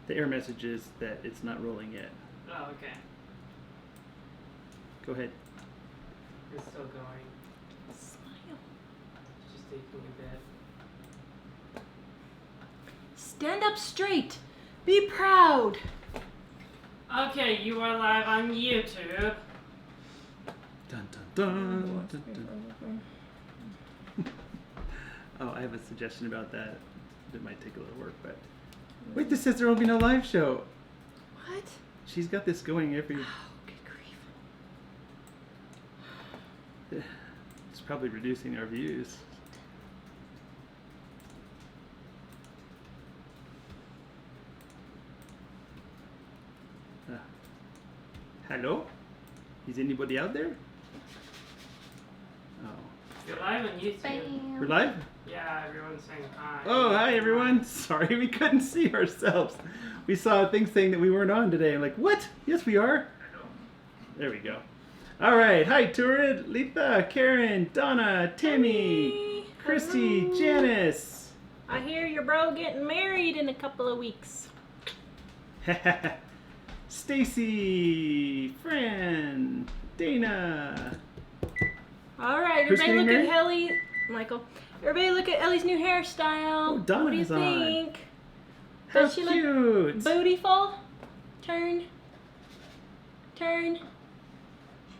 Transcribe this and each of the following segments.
The error message is that it's not rolling yet. Oh, okay. Go ahead. It's still going. Smile. It's just taking a bit. Stand up straight. Be proud. Okay, you are live on YouTube. Dun dun dun. Dun, dun. Oh, I have a suggestion about that. It might take a little work, but wait, this says there will be no live show. What? She's got this going every. Oh, good grief. It's probably reducing our views. Hello? Is anybody out there? Oh. You're live on YouTube. Bam. We're live? Yeah, everyone's saying hi. Oh, hi everyone. Sorry we couldn't see ourselves. We saw a thing saying that we weren't on today. I'm like, what? Yes, we are. There we go. All right. Hi, Turid, Letha, Karen, Donna, Tammy, Hi. Christy, Hello. Janice. I hear your bro getting married in a couple of weeks. Stacy, Fran, Dana. All right, Who's everybody look getting at Elly. Michael. Everybody look at Ellie's new hairstyle. Oh, Donna's what do you on. think? How Does she look cute. bootyful? Turn. Turn.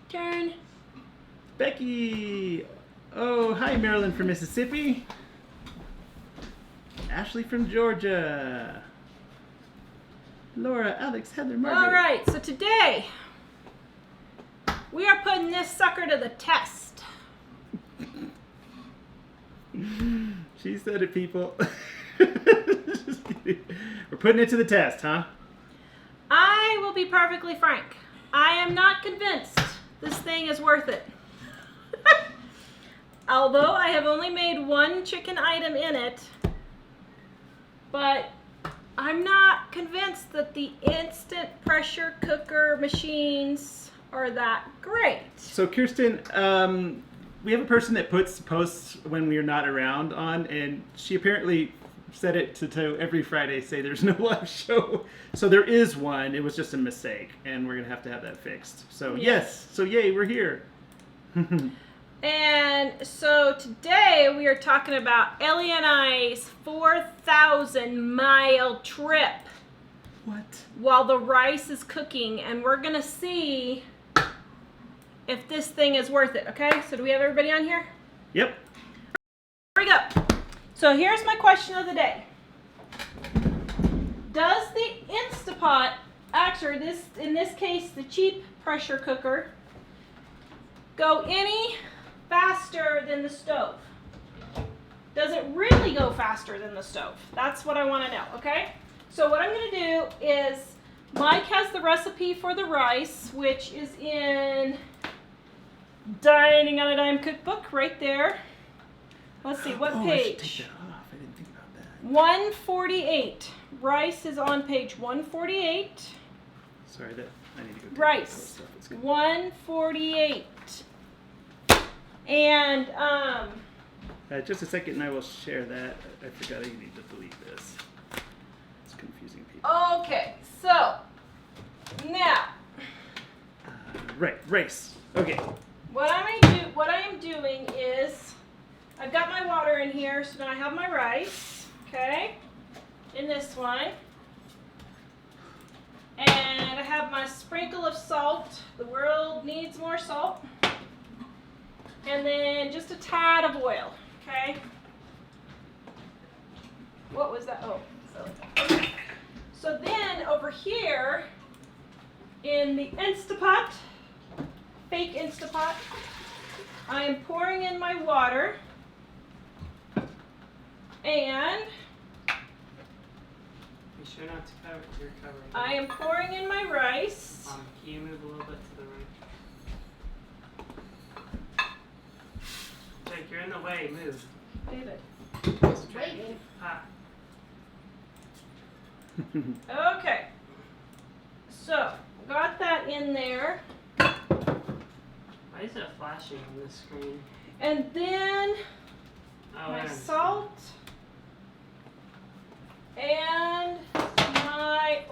Turn. Becky. Oh, hi, Marilyn from Mississippi. Ashley from Georgia. Laura, Alex, Heather, Margaret. All right, so today we are putting this sucker to the test. She said it, people. Just kidding. We're putting it to the test, huh? I will be perfectly frank. I am not convinced this thing is worth it. Although I have only made one chicken item in it, but I'm not convinced that the instant pressure cooker machines are that great. So, Kirsten, we have a person that puts posts when we're not around on, and she apparently set it to every Friday say there's no live show. So there is one. It was just a mistake, and we're going to have that fixed. So, yes. So, yay, we're here. And so today we are talking about Elly and I's 4,000-mile trip What? while the rice is cooking, and we're gonna see if this thing is worth it. Okay, so do we have everybody on here? Yep. Here we go. So here's my question of the day. Does the InstaPot, actually in this case the cheap pressure cooker, go any faster than the stove? Does it really go faster than the stove? That's what I want to know, okay? So what I'm going to do is, Mike has the recipe for the rice, which is in Dining on a Dime cookbook right there. Let's see, what I should page? take that off. I didn't think about that. 148. Rice is on page 148. Sorry, that I need to go. Take Rice. that stuff. It's good. 148. And Just a second, and I will share that. I forgot I need to delete this. It's confusing people. okay, so now Right, race. Okay. what I am doing is I've got my water in here, so now I have my rice, okay, in this one, and I have my sprinkle of salt. The world needs more salt. And then just a tad of oil, okay? What was that? Oh, okay. So then over here in the InstaPot, fake InstaPot, I am pouring in my water, and Be sure not to cover your cover. I am pouring in my rice. Can you move a little bit to the right? Jake, you're in the way. Move. David. Wait. Ah. Okay. So, got that in there. Why is it flashing on this screen? And then Oh, my and salt and my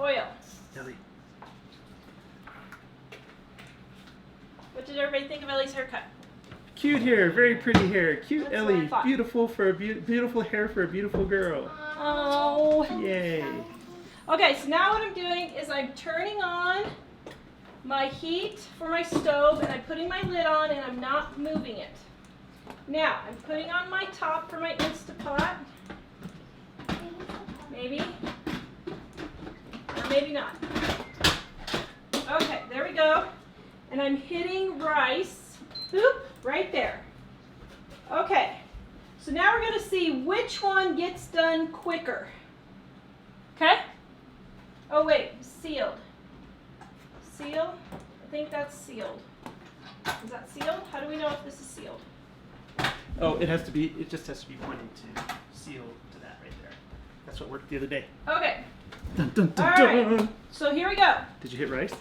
do you think of Elly's haircut? Cute hair, very pretty hair. Cute That's what I Elly, thought. beautiful for a beautiful hair for a beautiful girl. Oh. Yay. Okay, so now what I'm doing is I'm turning on my heat for my stove and I'm putting my lid on and I'm not moving it. Now, I'm putting on my top for my InstaPot. Maybe. Or maybe not. Okay, there we go. And I'm hitting rice. Boop, right there. Okay, so now we're going to see which one gets done quicker. Okay? Oh wait, sealed. Seal? I think that's sealed. Is that sealed? How do we know if this is sealed? Oh, it just has to be pointing to seal to that right there. That's what worked the other day. Okay. Dun, dun, dun, All dun. right. So here we go. Did you hit rice?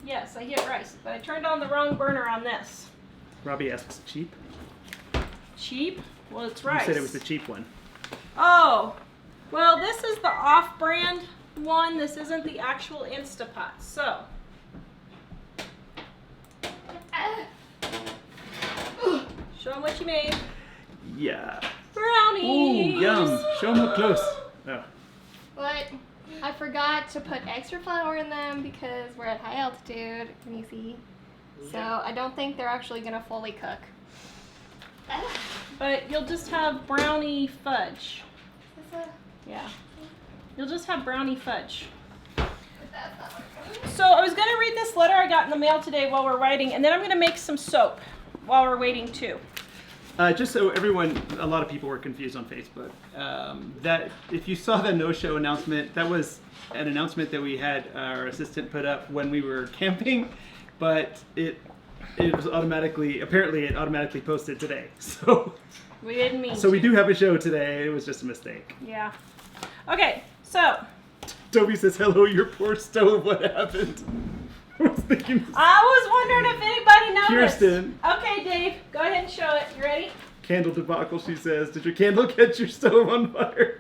Yes, I hit rice, but I turned on the wrong burner on this. Robbie asks, cheap? Cheap? Well, it's rice. You said it was the cheap one. Oh, well, this is the off-brand one. This isn't the actual InstaPot. So, show them what you made. Yeah. Brownies. Ooh, yum. Show them up close. Oh. But I forgot to put extra flour in them because we're at high altitude. Can you see? So I don't think they're actually gonna fully cook. But you'll just have brownie fudge. Is this Yeah. You'll just have brownie fudge. that's not working. So I was going to read this letter I got in the mail today while we're writing, and then I'm going to make some soap while we're waiting too. Just so everyone, a lot of people were confused on Facebook. That if you saw the no-show announcement, that was an announcement that we had our assistant put up when we were camping, but it was apparently it automatically posted today. So We didn't mean so we to. do have a show today. It was just a mistake. Yeah. Okay, so Toby says, "Hello, your poor stove. What happened?" I was thinking. I was wondering if anybody noticed. Kirsten. Okay, Dave, go ahead and show it. You ready? Candle debacle, she says. Did your candle catch your stove on fire?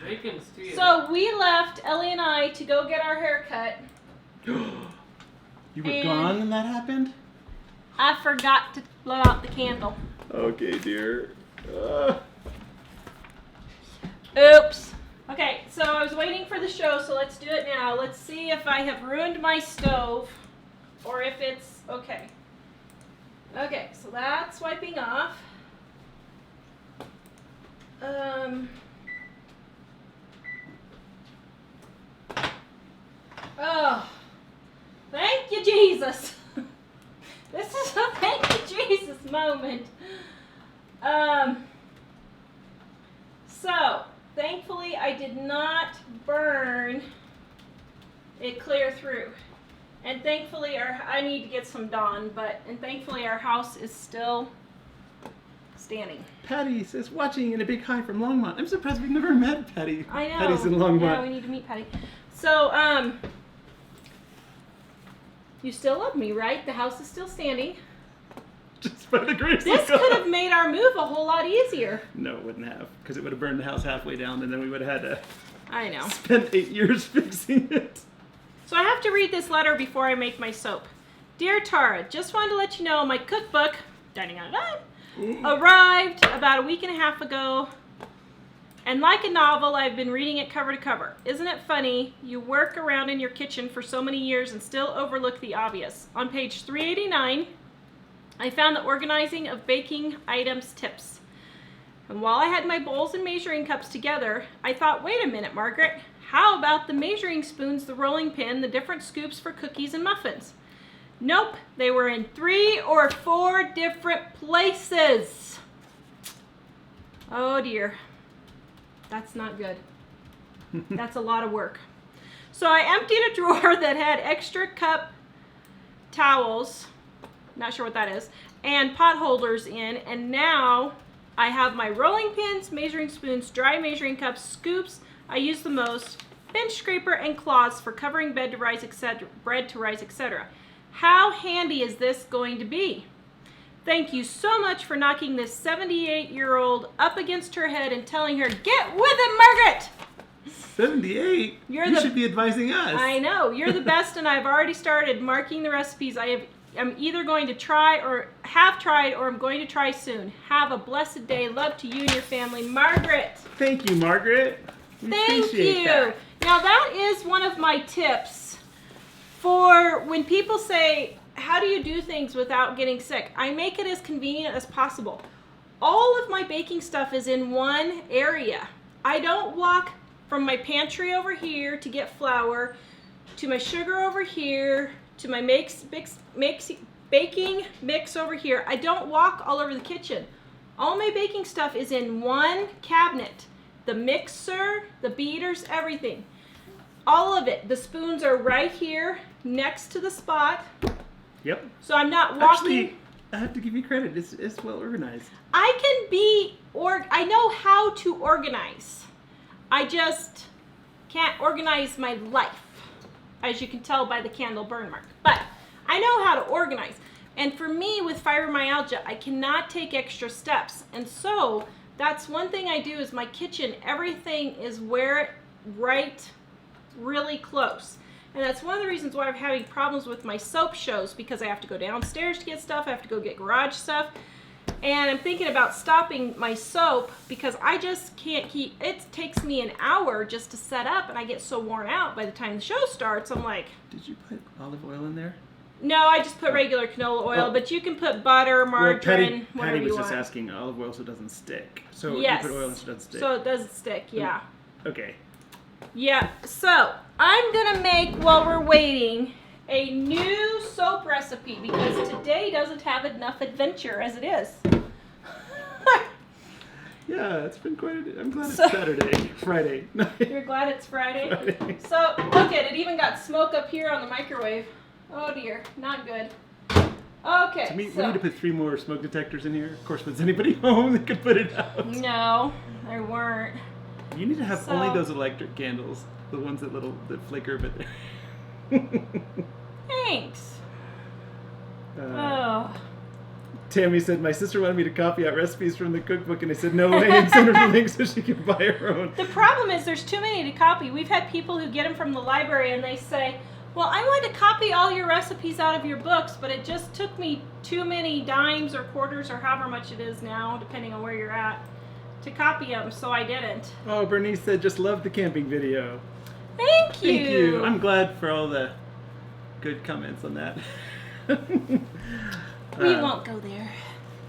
Bacon's too. So we left, Elly and I, to go get our hair cut. You were And- gone when that happened? I forgot to blow out the candle. Okay, dear. Oops. Okay, so I was waiting for the show, so let's do it now. Let's see if I have ruined my stove or if it's okay. Okay, so that's wiping off. Oh, thank you, Jesus. This is a thank you, Jesus moment. So, thankfully I did not burn it clear through. And thankfully I need to get some Dawn, and thankfully our house is still standing. Patty says, watching in a big hi from Longmont. I'm surprised we've never met Patty. I know. Patty's in Longmont. Yeah, we need to meet Patty. So, you still love me, right? The house is still standing. Just by the grace This of God. could have made our move a whole lot easier. No, it wouldn't have, because it would have burned the house halfway down, and then we would have had to I know. spend 8 years fixing it. So I have to read this letter before I make my soap. Dear Tara, just wanted to let you know my cookbook, Dining on a Dime, arrived about a week and a half ago. And like a novel, I've been reading it cover to cover. Isn't it funny? You work around in your kitchen for so many years and still overlook the obvious. On page 389, I found the organizing of baking items tips. And while I had my bowls and measuring cups together, I thought, wait a minute, Margaret, how about the measuring spoons, the rolling pin, the different scoops for cookies and muffins? Nope, they were in 3 or 4 different places. Oh dear. That's not good. That's a lot of work. So I emptied a drawer that had extra cup towels, not sure what that is, and pot holders in, and now I have my rolling pins, measuring spoons, dry measuring cups, scoops I use the most, bench scraper, and cloths for covering bread to rise, etc. How handy is this going to be? Thank you so much for knocking this 78-year-old up against her head and telling her, get with it, Margaret! 78? You're You the- should be advising us. I know. You're the best, and I've already started marking the recipes. I'm either going to try or have tried or I'm going to try soon. Have a blessed day. Love to you and your family. Margaret. Thank you, Margaret. We Thank appreciate you. that. Now that is one of my tips for when people say, how do you do things without getting sick? I make it as convenient as possible. All of my baking stuff is in one area. I don't walk from my pantry over here to get flour, to my sugar over here, to my baking mix over here. I don't walk all over the kitchen. All my baking stuff is in one cabinet. The mixer, the beaters, everything. All of it. The spoons are right here next to the spot. Yep. So I'm not walking. Actually, I have to give you credit. It's well organized. I can be, I know how to organize. I just can't organize my life, as you can tell by the candle burn mark. But I know how to organize. And for me, with fibromyalgia, I cannot take extra steps. And so that's one thing I do is my kitchen, everything is right really close. And that's one of the reasons why I'm having problems with my soap shows, because I have to go downstairs to get stuff, I have to go get garage stuff. And I'm thinking about stopping my soap because I just can't keep, it takes me an hour just to set up and I get so worn out by the time the show starts. I'm like, Did you put olive oil in there? no, I just put regular canola oil, Oh. but you can put butter, margarine, whatever Patty was you just want. asking olive oil so it doesn't stick. So Yes. you put oil and so it doesn't stick. So it doesn't stick, yeah. Okay. Yeah, so I'm gonna make, while we're waiting, a new soap recipe because today doesn't have enough adventure as it is. Yeah, it's been quite I'm glad it's So- Saturday. Friday. You're glad it's Friday? Friday. So, look it even got smoke up here on the microwave. Oh dear, not good. Okay, So we so need to put 3 more smoke detectors in here. Of course, was anybody home that could put it out? no, there weren't. You need to have So- only those electric candles, the ones that flicker, but Thanks. uh, Oh. Tammy said my sister wanted me to copy out recipes from the cookbook, and I said no way, and send her the link so she can buy her own. The problem is there's too many to copy. We've had people who get them from the library and they say, well, I wanted to copy all your recipes out of your books, but it just took me too many dimes or quarters or however much it is now, depending on where you're at, to copy them, so I didn't. Oh, Bernice said just love the camping video. Thank you. Thank you. I'm glad for all the good comments on that. We won't go there.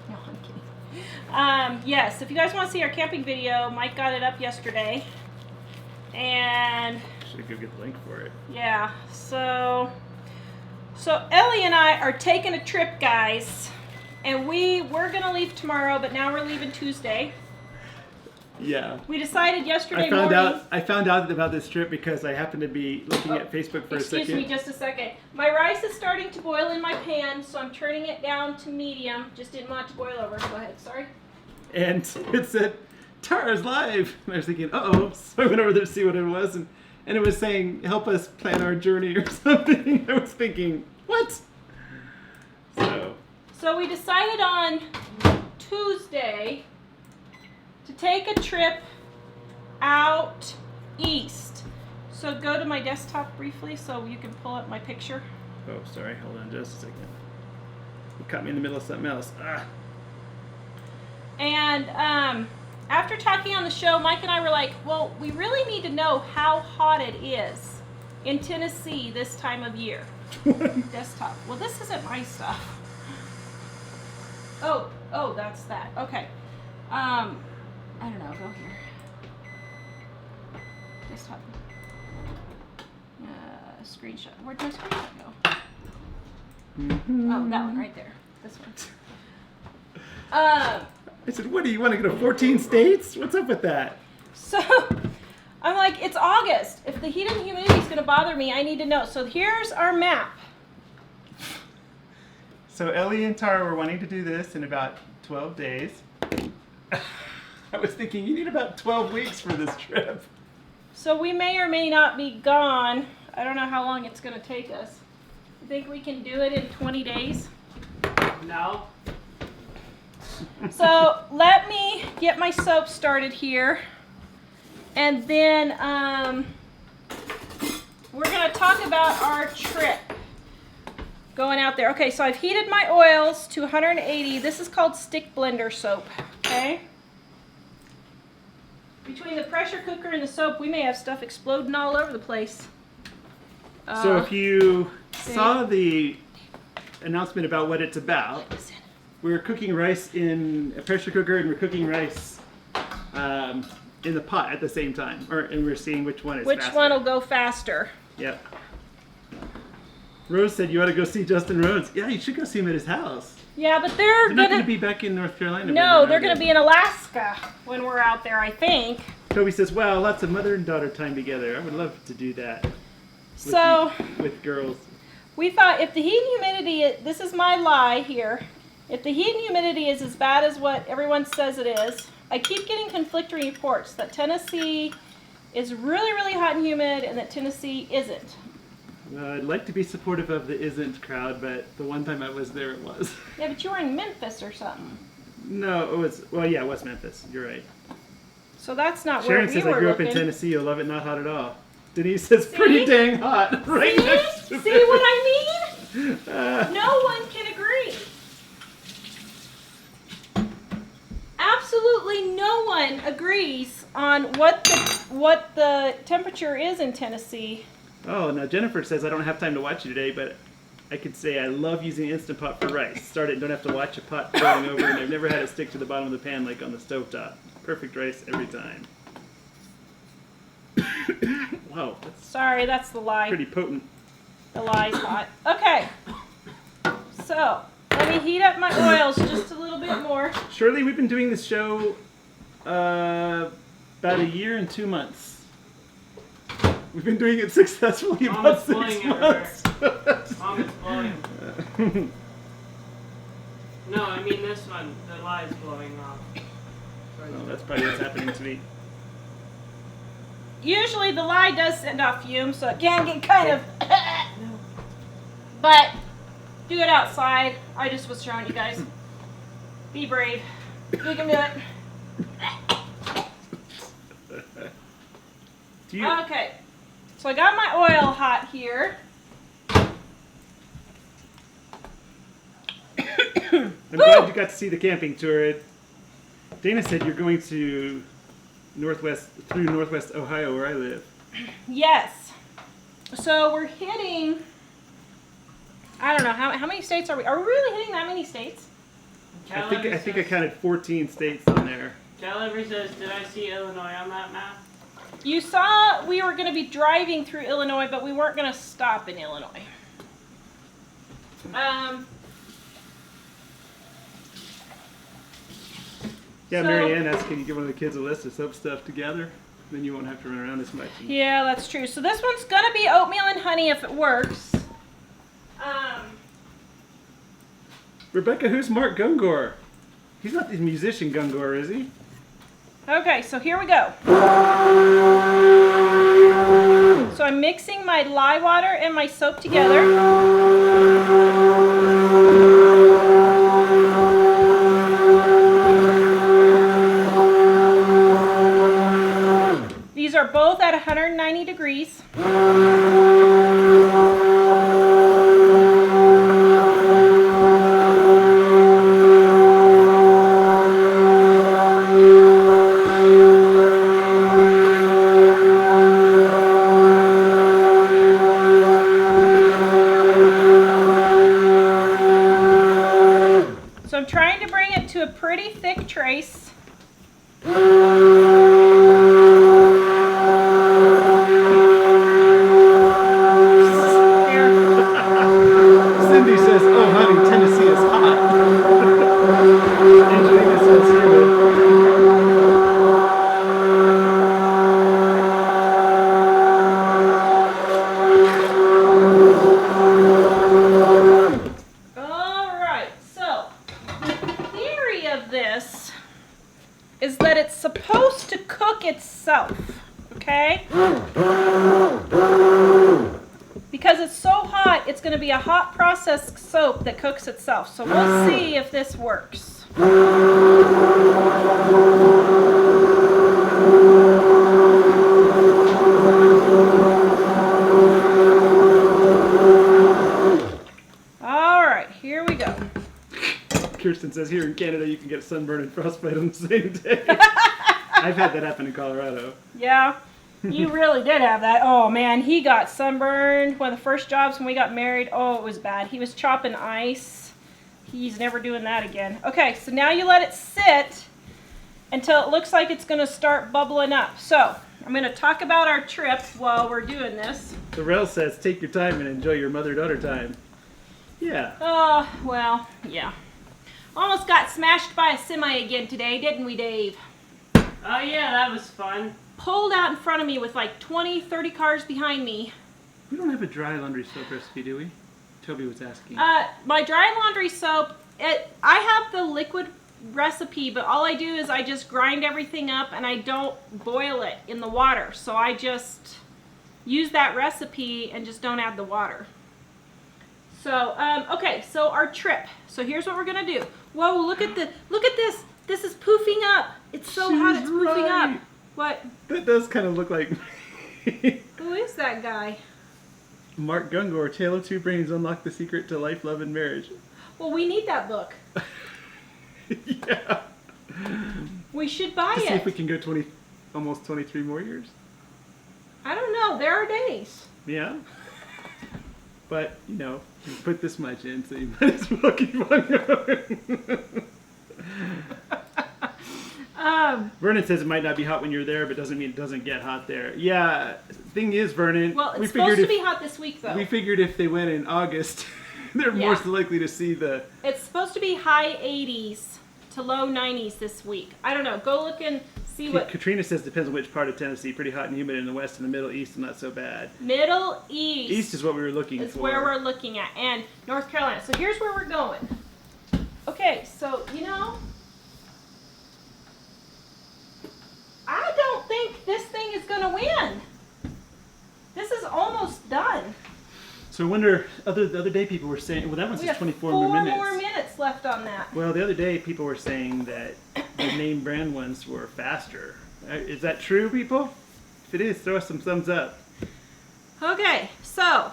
No, I'm kidding. Yes, if you guys want to see our camping video, Mike got it up yesterday. And Should go get the link for it. yeah, so Elly and I are taking a trip, guys. And we were going to leave tomorrow, but now we're leaving Tuesday. Yeah. We decided yesterday I found morning. out about this trip because I happened to be looking at Facebook for a second. Excuse me just a second. My rice is starting to boil in my pan, so I'm turning it down to medium. Just didn't want it to boil over. Go ahead, sorry. And it said, Tara's live. And I was thinking, uh-oh. So I went over there to see what it was, and it was saying, help us plan our journey or something. I was thinking, what? So we decided on Tuesday to take a trip out east. So go to my desktop briefly so you can pull up my picture. Oh, sorry. Hold on just a second. You caught me in the middle of something else. Ah. And after talking on the show, Mike and I were like, well, we really need to know how hot it is in Tennessee this time of year. Desktop. Well, this isn't my stuff. Oh, that's that. Okay. I don't know. Go here. Desktop. Screenshot. Where'd my screenshot go? Oh, that one right there. This one. I said, what do you want to go to 14 states? What's up with that? So I'm like, it's August. If the heat and humidity is going to bother me, I need to know. So here's our map. So Elly and Tara were wanting to do this in about 12 days. I was thinking you need about 12 weeks for this trip. So we may or may not be gone. I don't know how long it's going to take us. You think we can do it in 20 days? No. So let me get my soap started here. And then we're going to talk about our trip going out there. Okay, so I've heated my oils to 180. This is called stick blender soap, okay? Between the pressure cooker and the soap, we may have stuff exploding all over the place. So if you saw the announcement about what it's about, we're cooking rice in a pressure cooker and we're cooking rice in the pot at the same time. And we're seeing which one is faster. Which one will go faster? Yep. Rose said you ought to go see Justin Rhodes. Yeah, you should go see him at his house. Yeah, but they're not going to be back in North Carolina. No, they're going to be in Alaska when we're out there, I think. Toby says, wow, lots of mother and daughter time together. I would love to do that. With girls. We thought if the heat and humidity, this is my lie here, if the heat and humidity is as bad as what everyone says it is, I keep getting conflicting reports that Tennessee is really, really hot and humid and that Tennessee isn't. Well, I'd like to be supportive of the isn't crowd, but the one time I was there, it was. Yeah, but you were in Memphis or something. No, it was, well, yeah, it was Memphis. You're right. So that's not Sharon where we says, were I grew up in Tennessee. You'll love it, not hot at all. Denise says, pretty dang hot. Right next to See it. what I mean? No one can agree. Absolutely no one agrees on what the temperature is in Tennessee. Oh, now Jennifer says, I don't have time to watch you today, but I could say I love using InstaPot for rice. Start it and don't have to watch a pot boiling over, and I've never had it stick to the bottom of the pan like on the stovetop. Perfect rice every time. Wow, Sorry, that's the lie. pretty potent. The lie's hot. Okay. So, let me heat up my oils just a little bit more. Shirley, we've been doing this show about a year and 2 months. We've been doing it successfully about 6 months. Mom, it's blowing. No, I mean this one. The lie's blowing off. Oh, that's probably what's happening to me. Usually the lye does send off fumes, so it can get kind of... But, do it outside. I just was showing you guys. Be brave. You can do it. Okay. So I got my oil hot here. I'm glad you got to see the camping tour. Dana said you're going to through Northwest Ohio, where I live. Yes. So we're hitting, I don't know, how many states are we? Are we really hitting that many states? I think I counted 14 states on there. Caliber says, did I see Illinois on that map? You saw we were going to be driving through Illinois, but we weren't going to stop in Illinois. Yeah, So- Mary Ann asked, can you give one of the kids a list of soap stuff together? Then you won't have to run around as much. Yeah, that's true. So this one's going to be oatmeal and honey if it works. Rebecca, who's Mark Gungor? He's not the musician Gungor, is he? Okay, so here we go. So I'm mixing my lye water and my soap together. These are both at 190 degrees. So I'm trying to bring it to a pretty thick trace. Cindy says, oh honey, Tennessee is hot. Angelina says, Alright, so the theory of this is that it's supposed to cook itself, okay? Because it's so hot, it's going to be a hot processed soap that cooks itself. So we'll see if this works. Vernon says here in Canada you can get sunburn and frostbite on the same day. I've had that happen in Colorado. Yeah, you really did have that. Oh man, he got sunburned. One of the first jobs when we got married. Oh, it was bad. He was chopping ice. He's never doing that again. Okay, so now you let it sit until it looks like it's going to start bubbling up. So I'm going to talk about our trip while we're doing this. The rail says take your time and enjoy your mother-daughter time. Yeah. Oh, well, yeah. Almost got smashed by a semi again today, didn't we, Dave? Oh yeah, that was fun. Pulled out in front of me with like 20, 30 cars behind me. We don't have a dry laundry soap recipe, do we? Toby was asking. My dry laundry soap, I have the liquid recipe, but all I do is I just grind everything up and I don't boil it in the water. So I just use that recipe and just don't add the water. So, okay, so our trip. So here's what we're gonna do. Whoa, look at this. This is poofing up. It's so hot, it's poofing up. What? That does kind of look like Who is that guy? Mark Gungor, Tale of Two Brains, Unlock the Secret to Life, Love, and Marriage. Well, we need that book. Yeah. We should buy To see if we it. can go almost 23 more years. I don't know. There are days. Yeah. But, you know, you put this much in, so you might as well keep on going. Vernon says it might not be hot when you're there, but doesn't mean it doesn't get hot there. Yeah, thing is, Vernon, Well, it's supposed to be hot this week, though. We figured if they went in August, they're more likely to see the... It's supposed to be high 80s to low 90s this week. I don't know. Go look and see what... Katrina says depends on which part of Tennessee. Pretty hot and humid in the west, and the Middle East, and not so bad. Middle East. East is what we were looking for. Is where we're looking at. And North Carolina. So here's where we're going. Okay, so, you know... I don't think this thing is going to win. This is almost done. So I wonder, the other day people were saying, well, that one We says have 24 4 more minutes. more minutes left on that. Well, the other day people were saying that the name brand ones were faster. Is that true, people? If it is, throw us some thumbs up. Okay, so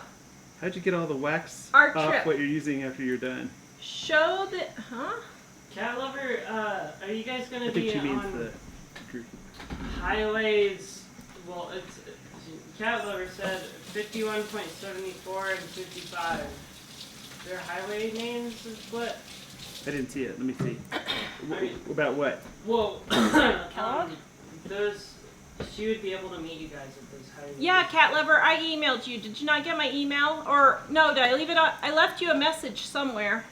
How'd you get all the wax Our off trip. what you're using after you're done? show the... Huh? Cat lover, are you guys gonna I think be she means on the... highways? Well, it's Cat lover said 51.74 and 55. Their highway names is what? I didn't see it. Let me see. Alright. About what? Well, Kellogg? those. She would be able to meet you guys at those highways. Yeah, Cat Lover, I emailed you. Did you not get my email? Or, no, did I leave it on? I left you a message somewhere.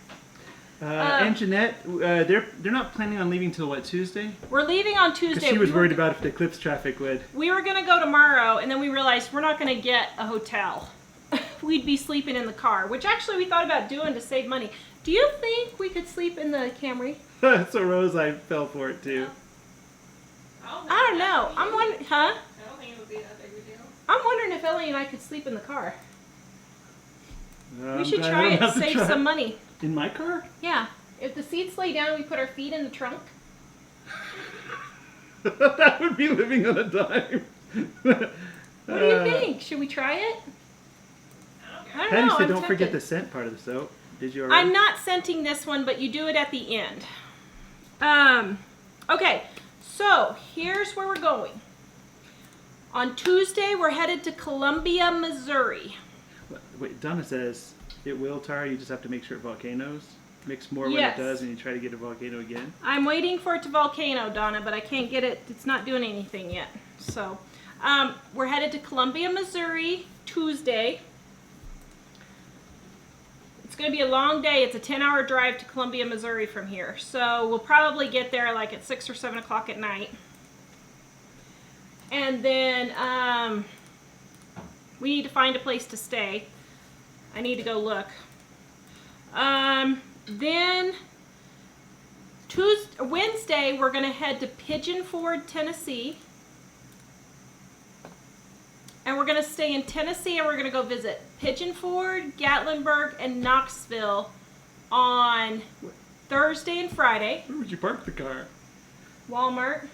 And Jeanette, they're not planning on leaving till what, Tuesday? We're leaving on Because Tuesday. she was worried about if the Eclipse traffic would. We were going to go tomorrow, and then we realized we're not going to get a hotel. We'd be sleeping in the car, which actually we thought about doing to save money. Do you think we could sleep in the Camry? So Rose, I fell for it too. I don't know. I'm wondering, huh? I don't think it would be that big of a deal. I'm wondering if Elly and I could sleep in the car. I'm We should glad I try don't it, have to save try. some money. In my car? Yeah. If the seats lay down, we put our feet in the trunk. That would be living on a dime. What do you think? Should we try it? I don't Patty know. said I'm don't forget the tempted. scent part of the soap. Did you already? I'm not scenting this one, but you do it at the end. Okay, so here's where we're going. On Tuesday, we're headed to Columbia, Missouri. Wait, Donna says it will, Tara. You just have to make sure it volcanoes. Mix more Yes. when it does, and you try to get a volcano again. I'm waiting for it to volcano, Donna, but I can't get it. It's not doing anything yet. So, we're headed to Columbia, Missouri, Tuesday. It's going to be a long day. It's a 10-hour drive to Columbia, Missouri from here. So we'll probably get there like at 6 or 7 o'clock at night. And then we need to find a place to stay. I need to go look. Then Wednesday, we're going to head to Pigeon Forge, Tennessee. And we're going to stay in Tennessee, and we're going to go visit Pigeon Forge, Gatlinburg, and Knoxville on Thursday and Friday. Where would you park the car? Walmart.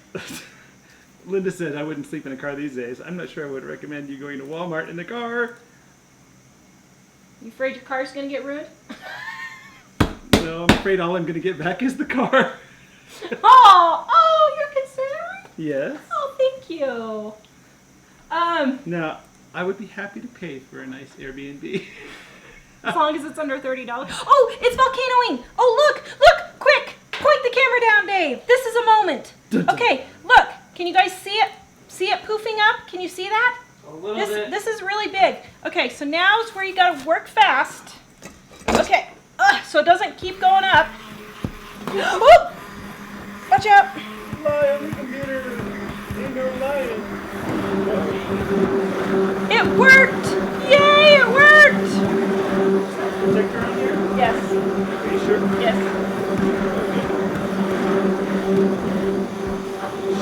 Linda said I wouldn't sleep in a car these days. I'm not sure I would recommend you going to Walmart in the car. You afraid your car's going to get ruined? No, I'm afraid all I'm going to get back is the car. Oh, you're considering? Yes. Oh, thank you. Now, I would be happy to pay for a nice Airbnb. As long as it's under $30. Oh, it's volcanoing. Oh, look, quick. Point the camera down, Dave. This is a moment. Dun, dun. Okay, look. Can you guys see it? See it poofing up? Can you see that? A little bit. This is really big. Okay, so now is where you gotta work fast. Okay, so it doesn't keep going up. Oh! Watch out. Lie on the computer. Indoor lion. It worked! Yay, it worked! Protector on here? Yes, Are you sure? yes.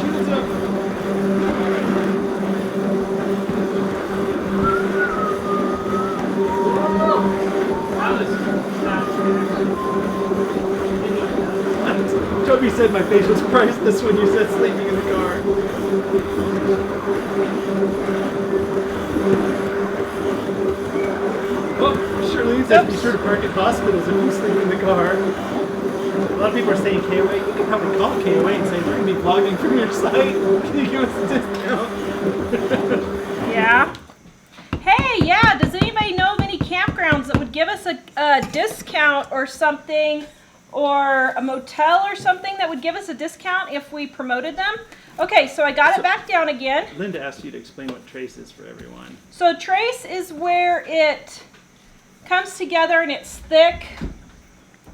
Shields up. That was Toby said my face was priceless when you said sleeping in the car. Oh, Charlene says be sure to park at hospitals if you sleep in the car. A lot of people are saying KOA. You can probably call KOA and say we're going to be vlogging from your site. Can you give us a discount? Yeah. Hey, yeah, does anybody know of any campgrounds that would give us a discount or something, or a motel or something that would give us a discount if we promoted them? Okay, so I got it back down again. Linda asked you to explain what trace is for everyone. So trace is where it comes together and it's thick,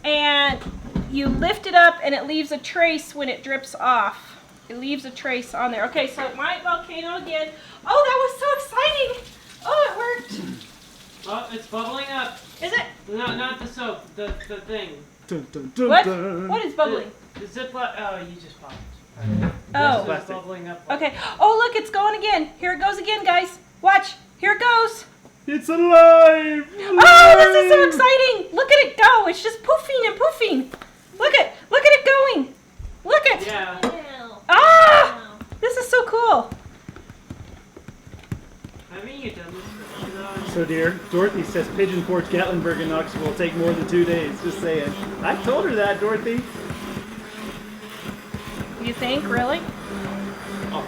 and you lift it up and it leaves a trace when it drips off. It leaves a trace on there. Okay, so my volcano again. Oh, that was so exciting! Oh, it worked. Oh, it's bubbling up. Is it? No, not the soap. The thing. Dun, dun, dun, What? dun. What is bubbling? The Ziploc. Oh, you just popped. Oh. This is bubbling up. Okay. Oh, look, it's going again. Here it goes again, guys. Watch. Here it goes. It's alive! Oh, this is so exciting! Look at it go. It's just poofing and poofing. Look at it going. Look at. Yeah. Ah! This is so cool. Haven't you done this for though? So dear, Dorothy says Pigeon Forge, Gatlinburg, and Knoxville will take more than 2 days. Just saying. I told her that, Dorothy. You think, really? Oh,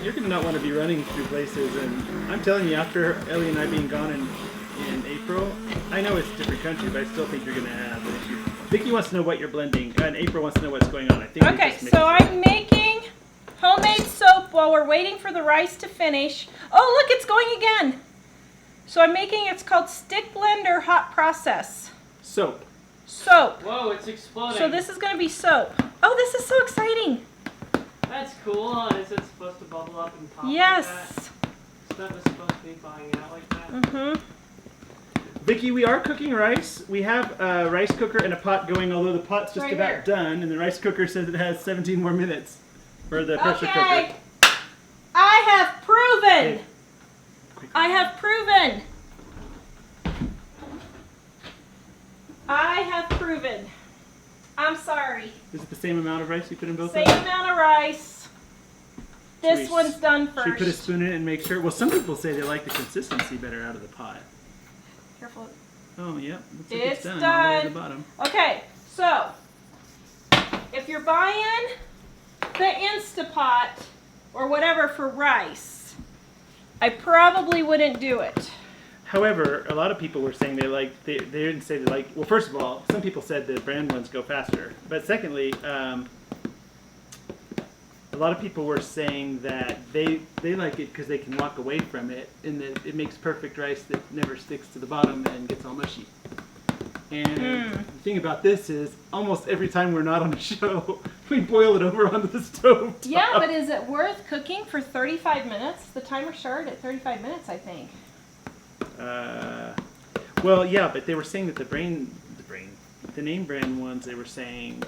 you're gonna not want to be running through places, and I'm telling you, after Elly and I being gone in April, I know it's a different country, but I still think you're gonna have an issue. Vicky wants to know what you're blending, and April wants to know what's going on. I think. Okay, so I'm making homemade soap while we're waiting for the rice to finish. Oh, look, it's going again. So I'm making, it's called stick blender hot process. Soap. Soap. Whoa, it's exploding. So this is going to be soap. Oh, this is so exciting. That's cool, huh? Is it supposed to bubble up and pop Yes. like that? Stuff is supposed to be falling out like that? Mm-hmm. Vicky, we are cooking rice. We have a rice cooker and a pot going, although the pot's just Right about here. done, and the rice cooker says it has 17 more minutes for the pressure Okay. cooker. I have proven. Hey, quick. I have proven. I have proven. I'm sorry. Is it the same amount of rice you put in both Same of them? amount of rice. This Should we- one's done Should we put a first. spoon in it and make sure? Well, some people say they like the consistency better out of the pot. Careful. Oh, yep. Looks like It's it's done. All the way at done. the bottom. Okay, so if you're buying the InstaPot or whatever for rice, I probably wouldn't do it. However, a lot of people were saying they didn't say they like. Well, first of all, some people said the brand ones go faster. But secondly, a lot of people were saying that they like it because they can walk away from it, and that it makes perfect rice that never sticks to the bottom and gets all mushy. And the thing about this is, almost every time we're not on a show, we boil it over onto the stove. Yeah, but is it worth cooking for 35 minutes? The timer started at 35 minutes, I think. Well, yeah, but they were saying that the name brand ones, they were saying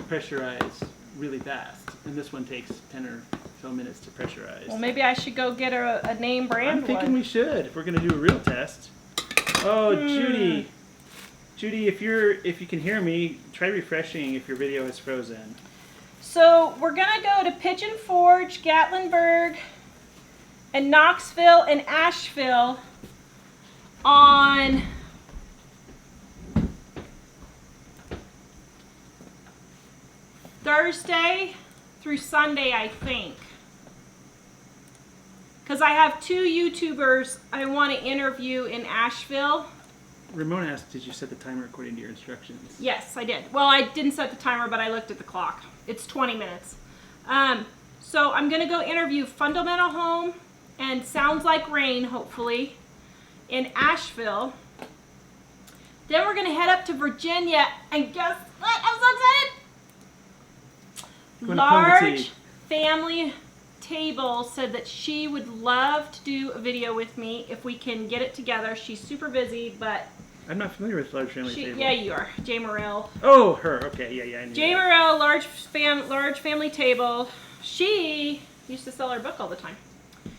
pressurize really fast, and this one takes 10 or so minutes to pressurize. Well, maybe I should go get a name brand I'm thinking one. we should, if we're going to do a real test. Oh, Judy, if you can hear me, try refreshing if your video is frozen. So we're gonna go to Pigeon Forge, Gatlinburg, and Knoxville and Asheville on Thursday through Sunday, I think. Because I have 2 YouTubers I want to interview in Asheville. Ramona asked, did you set the timer according to your instructions? Yes, I did. Well, I didn't set the timer, but I looked at the clock. It's 20 minutes. So I'm going to go interview Fundamental Home and Sounds Like Rain, hopefully, in Asheville. Then we're going to head up to Virginia, and guess what? I'm so excited! Going to Plum Large Family Table said that she would love to do a video with me if we can get it together. She's super busy, but... I'm not familiar with Large Family Table. Yeah, you are. Jay Morrell. Oh, her. Okay, yeah, I knew Jay that. Morrell, Large Family Table. She used to sell her book all the time.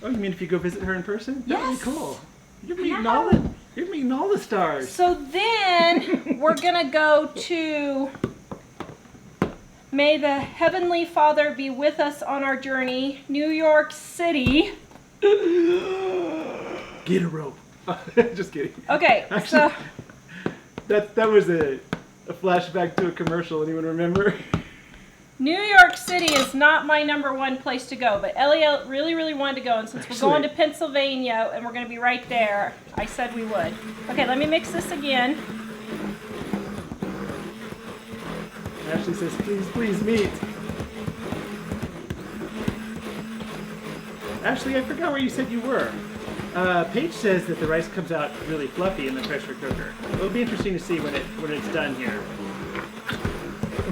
Oh, you mean if you go visit her in person? That would Yes. be cool. You're Yeah. meeting all the stars. So then we're gonna go to May the Heavenly Father be with us on our journey, New York City. Get a rope. Just kidding. Okay, Actually, so that was a flashback to a commercial. Anyone remember? New York City is not my #1 place to go, but Elly really wanted to go, and since we're going to Pennsylvania and we're going to be right there, I said we would. Okay, let me mix this again. Ashley says, please meet. Ashley, I forgot where you said you were. Paige says that the rice comes out really fluffy in the pressure cooker. It'll be interesting to see when it's done here.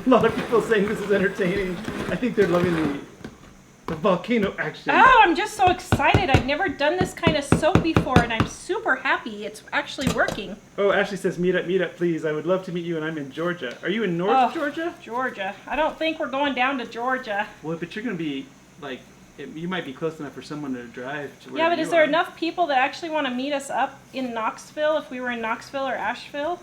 A lot of people saying this is entertaining. I think they're loving the volcano action. Oh, I'm just so excited. I've never done this kind of soap before, and I'm super happy it's actually working. Oh, Ashley says, meet up, please. I would love to meet you, and I'm in Georgia. Are you in North Georgia? Georgia. I don't think we're going down to Georgia. Well, but you're going to be, you might be close enough for someone to drive to where Yeah, but you is there are. enough people that actually want to meet us up in Knoxville if we were in Knoxville or Asheville?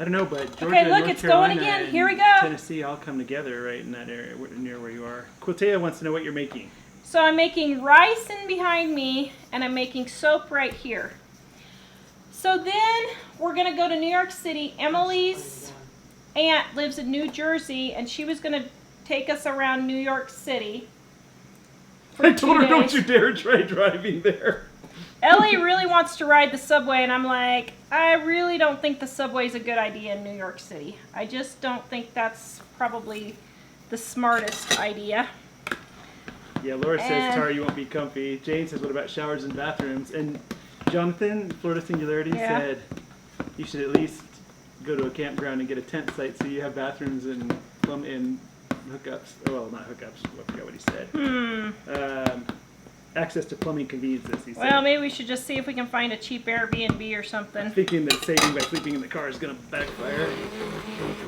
I don't know, but Georgia, Okay, look, North it's going Carolina, again. and Here we go. Tennessee all come together right in that area, near where you are. Quiltea wants to know what you're making. So I'm making rice in behind me, and I'm making soap right here. So then we're going to go to New York City. Emily's aunt lives in New Jersey, and she was going to take us around New York City. I told her, 2 don't days. you dare try driving there. Elly really wants to ride the subway, and I'm like, I really don't think the subway's a good idea in New York City. I just don't think that's probably the smartest idea. Yeah, Laura says, And- Tara, you won't be comfy. Jane says, what about showers and bathrooms? And Jonathan, Florida Singularity, Yeah. said you should at least go to a campground and get a tent site so you have bathrooms and hookups. Well, not hookups. I forgot what he said. Access to plumbing conveniences, he said. Well, maybe we should just see if we can find a cheap Airbnb or something. Thinking that saving by sleeping in the car is going to backfire.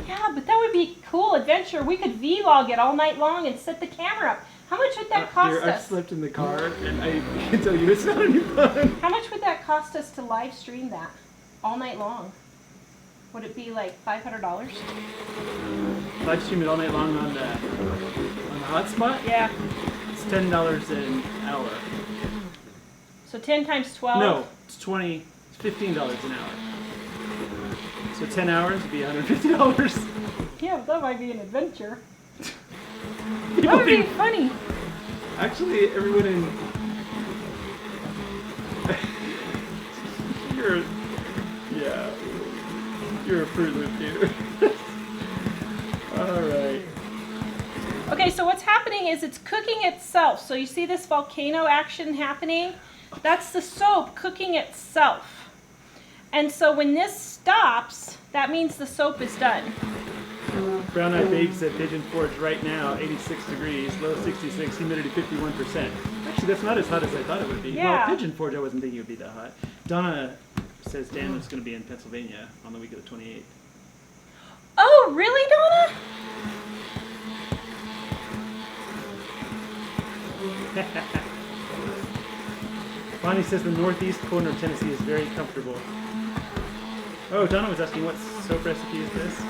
Yeah, but that would be cool adventure. We could vlog it all night long and set the camera up. How much would that cost I've us? slept in the car, and I can tell you it's not any fun. How much would that cost us to live stream that all night long? Would it be like $500? Live stream it all night long on the hotspot. Yeah. It's $10 an hour. So 10 times 12? No, it's $15 an hour. So 10 hours would be $150. Yeah, that might be an adventure. People That would be think, funny. actually, everyone in you're a Fruit Loop, dude. All right. Okay, so what's happening is it's cooking itself. So you see this volcano action happening? That's the soap cooking itself. And so when this stops, that means the soap is done. Brown Eyed Babe said Pigeon Forge right now, 86 degrees, low 66, humidity 51%. Actually, that's not as hot as I thought it would be. Yeah. Well, Pigeon Forge, I wasn't thinking it would be that hot. Donna says Dan was going to be in Pennsylvania on the week of the 28th. Oh, really, Donna? Bonnie says the northeast corner of Tennessee is very comfortable. Oh, Donna was asking what soap recipe is this?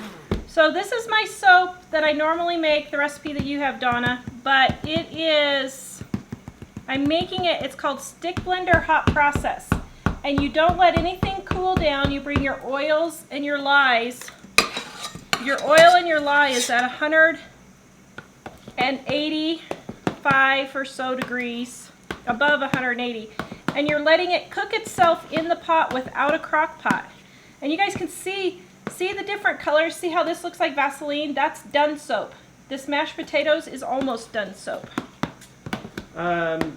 So this is my soap that I normally make, the recipe that you have, Donna, but it is, I'm making it, it's called Stick Blender Hot Process. And you don't let anything cool down, you bring your oils and your lyes. Your oil and your lye is at 100 185 or so degrees, above 180. And you're letting it cook itself in the pot without a crock pot. And you guys can see the different colors. See how this looks like Vaseline? That's done soap. This mashed potatoes is almost done soap.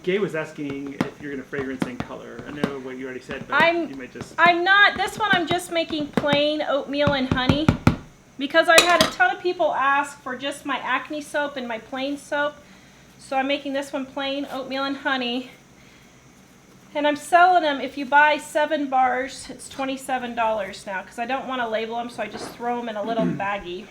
Gay was asking if you're going to fragrance and color. I know what you already said, but you might just... I'm not. This one I'm just making plain oatmeal and honey because I've had a ton of people ask for just my acne soap and my plain soap. So I'm making this one plain oatmeal and honey. And I'm selling them, if you buy 7 bars, it's $27 now because I don't want to label them, so I just throw them in a little baggie.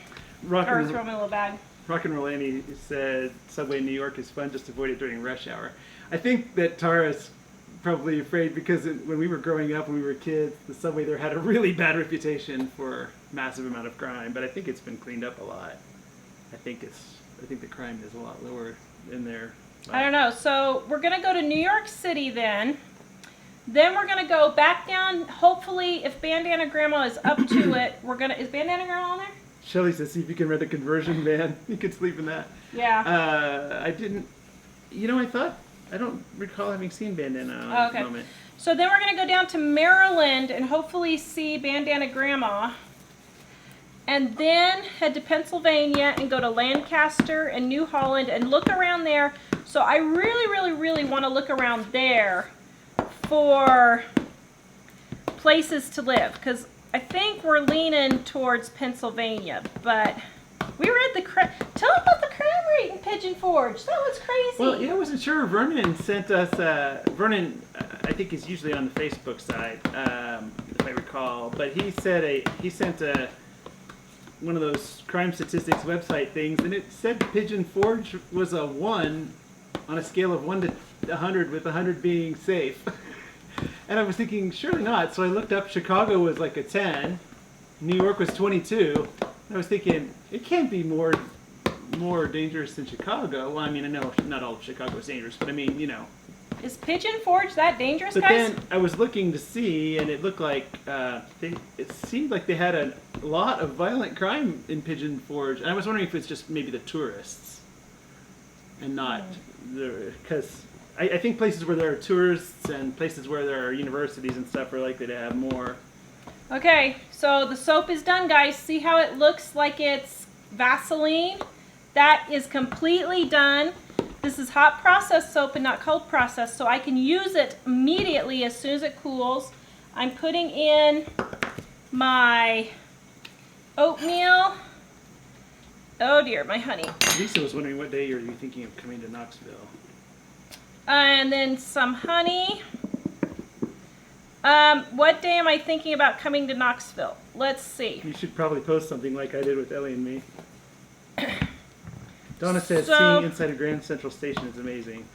Or throw them in a little bag. Rock and Roll Annie said Subway in New York is fun, just avoid it during rush hour. I think that Tara's probably afraid because when we were growing up, when we were kids, the Subway there had a really bad reputation for massive amount of crime, but I think it's been cleaned up a lot. I think the crime is a lot lower in there. I don't know. So we're going to go to New York City then. Then we're going to go back down. Hopefully, if Bandana Grandma is up to it, is Bandana Grandma on there? Shelly says, see if you can rent a conversion van. You could sleep in that. Yeah. I didn't, I don't recall having seen Bandana at the moment. So then we're going to go down to Maryland and hopefully see Bandana Grandma. And then head to Pennsylvania and go to Lancaster and New Holland and look around there. So I really, really, really want to look around there for places to live because I think we're leaning towards Pennsylvania, but we were at the tell me about the crime rate in Pigeon Forge. That was crazy. Well, yeah, I wasn't sure. Vernon sent us. Vernon, I think, is usually on the Facebook side, if I recall. But he said he sent one of those crime statistics website things, and it said Pigeon Forge was a 1 on a scale of 1 to 100, with 100 being safe. And I was thinking, surely not. So I looked up. Chicago was like a 10. New York was 22. And I was thinking, it can't be more dangerous than Chicago. Well, I mean, I know not all of Chicago is dangerous, but I mean, Is Pigeon Forge that dangerous, but guys? then I was looking to see, and it looked like it seemed like they had a lot of violent crime in Pigeon Forge. And I was wondering if it's just maybe the tourists and not because I think places where there are tourists and places where there are universities and stuff are likely to have more. Okay, so the soap is done, guys. See how it looks like it's Vaseline? That is completely done. This is hot process soap and not cold process, so I can use it immediately as soon as it cools. I'm putting in my oatmeal. Oh dear, my honey. Lisa was wondering what day are you thinking of coming to Knoxville? And then some honey. What day am I thinking about coming to Knoxville? Let's see. You should probably post something like I did with Elly and me. Donna says seeing inside of Grand Central Station is amazing.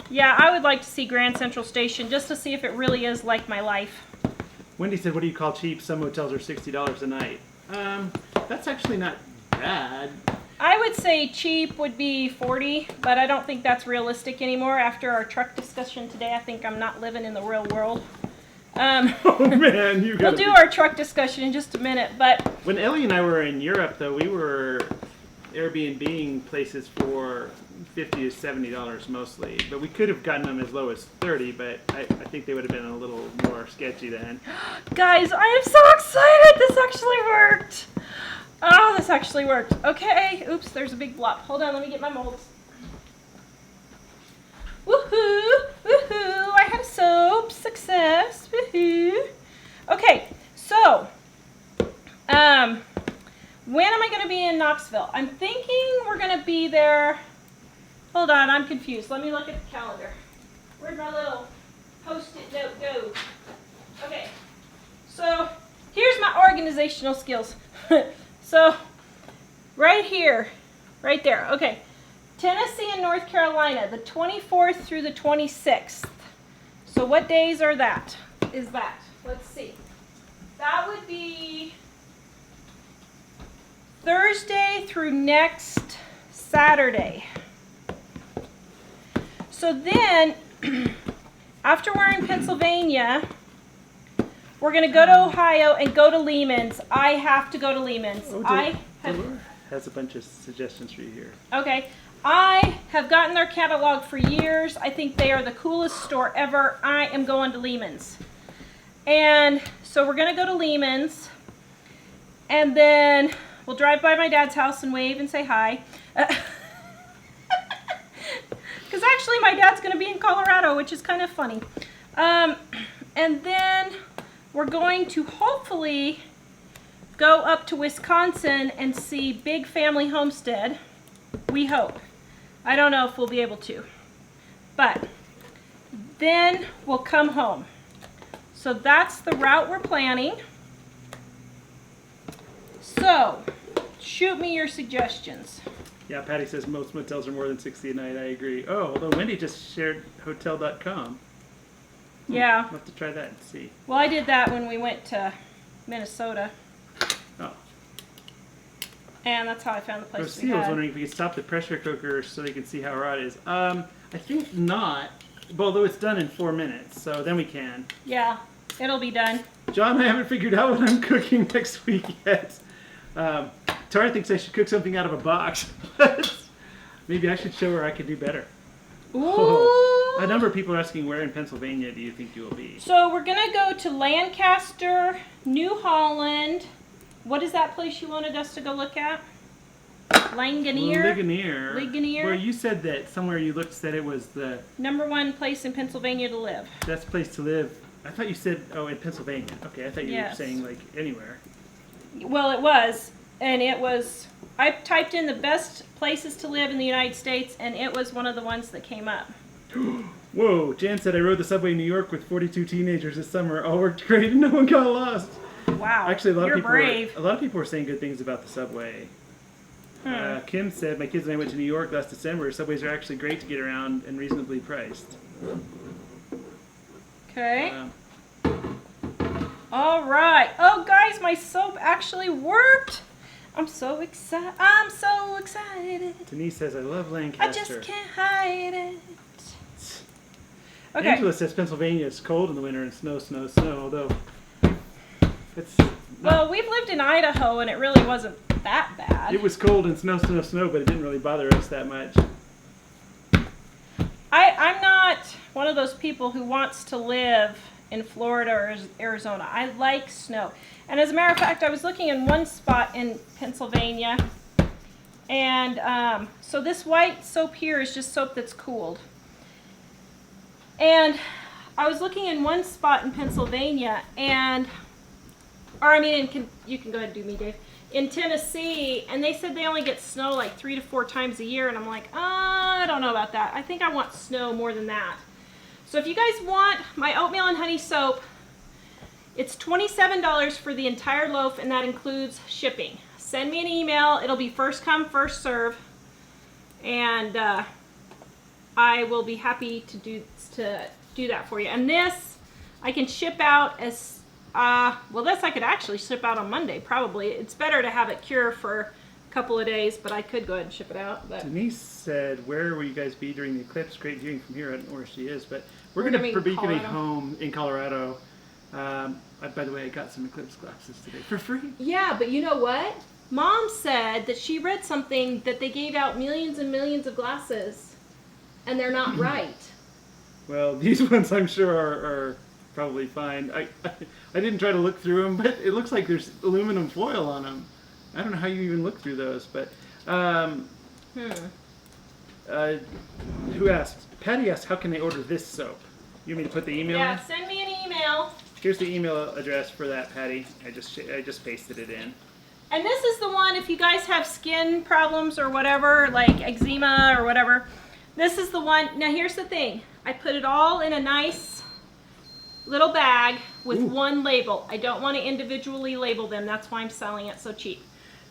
Yeah, I would like to see Grand Central Station just to see if it really is like my life. Wendy said, what do you call cheap? Some hotels are $60 a night. That's actually not bad. I would say cheap would be $40, but I don't think that's realistic anymore. After our truck discussion today, I think I'm not living in the real world. Oh man, you got. We'll do our truck discussion in just a minute, but when Elly and I were in Europe, though, we were Airbnb-ing places for $50 to $70 mostly, but we could have gotten them as low as $30, but I think they would have been a little more sketchy then. Guys, I am so excited! This actually worked! Oh, this actually worked. Okay, oops, there's a big blop. Hold on, let me get my molds. Woohoo! Woohoo! I have soap! Success! Woohoo! Okay, so, when am I going to be in Knoxville? I'm thinking we're going to be there. Hold on, I'm confused. Let me look at the calendar. Where'd my little post-it note go? Okay, so here's my organizational skills. So, right here, right there. Okay, Tennessee and North Carolina, the 24th through the 26th. So what days are that? Is that? Let's see. That would be Thursday through next Saturday. So then, after we're in Pennsylvania, we're going to go to Ohio and go to Lehman's. I have to go to Lehman's. Oh, I have... has a bunch of suggestions for you here. Okay. I have gotten their catalog for years. I think they are the coolest store ever. I am going to Lehman's. And so we're going to go to Lehman's. And then we'll drive by my dad's house and wave and say hi. Because actually my dad's going to be in Colorado, which is kind of funny. And then we're going to hopefully go up to Wisconsin and see Big Family Homestead. We hope. I don't know if we'll be able to. But then we'll come home. So that's the route we're planning. So, shoot me your suggestions. Yeah, Patty says most motels are more than 60 a night. I agree. Oh, although Wendy just shared hotel.com. Yeah. I'll have to try that and see. Well, I did that when we went to Minnesota. Oh. And that's how I found the place we Rocio was had. wondering if we could stop the pressure cooker so they can see how raw it is. I think not, although it's done in 4 minutes, so then we can. Yeah, it'll be done. John, I haven't figured out what I'm cooking next week yet. Tara thinks I should cook something out of a box. Maybe I should show her I could do better. Ooh. Oh, a number of people are asking where in Pennsylvania do you think you will be? So we're going to go to Lancaster, New Holland. What is that place you wanted us to go look at? Ligonier? Ligonier. Well, you said that somewhere you looked said it was the #1 place in Pennsylvania to live. best place to live. I thought you said, oh, in Pennsylvania. Okay, I thought you were saying like anywhere. Well, it was. And it was, I typed in the best places to live in the United States, and it was one of the ones that came up. Whoa, Jan said I rode the subway in New York with 42 teenagers this summer. All worked great and no one got lost. Wow. Actually, a lot You're of people brave. a lot of people were saying good things about the subway. Kim said, my kids and I went to New York last December. Subways are actually great to get around and reasonably priced. Okay. All right. Oh, guys, my soap actually worked. I'm so excited. I'm so excited. Denise says, I love I Lancaster. just can't hide it. Okay. Angela says Pennsylvania is cold in the winter and snow, although it's Well, we've lived in Idaho, and it really wasn't that bad. it was cold and snow, but it didn't really bother us that much. I'm not one of those people who wants to live in Florida or Arizona. I like snow. And as a matter of fact, I was looking in one spot in Pennsylvania, and so this white soap here is just soap that's cooled. And I was looking in one spot in Pennsylvania, and, you can go ahead and do me, Dave, in Tennessee, and they said they only get snow like 3 to 4 times a year, and I'm like, I don't know about that. I think I want snow more than that. So if you guys want my oatmeal and honey soap, it's $27 for the entire loaf, and that includes shipping. Send me an email. It'll be first come, first serve, and I will be happy to do that for you. And this I can ship out as this I could actually ship out on Monday probably. It's better to have it cure for a couple of days, but I could go ahead and ship it out. But Denise said, where will you guys be during the eclipse? Great viewing from here. I don't know where she is, but we're We're going to gonna be be in getting Colorado. home in Colorado. By the way, I got some eclipse glasses today for free. yeah, but you know what? Mom said that she read something that they gave out millions and millions of glasses, and they're not right. Well, these ones I'm sure are probably fine. I didn't try to look through them, but it looks like there's aluminum foil on them. I don't know how you even look through those, but who asked? Patty asked, how can they order this soap? You want me to put the email Yeah, in? send me an email. Here's the email address for that, Patty. I just pasted it in. And this is the one, if you guys have skin problems or whatever, like eczema or whatever, this is the one. Now here's the thing. I put it all in a nice little bag with one label. I don't want to individually label them. That's why I'm selling it so cheap.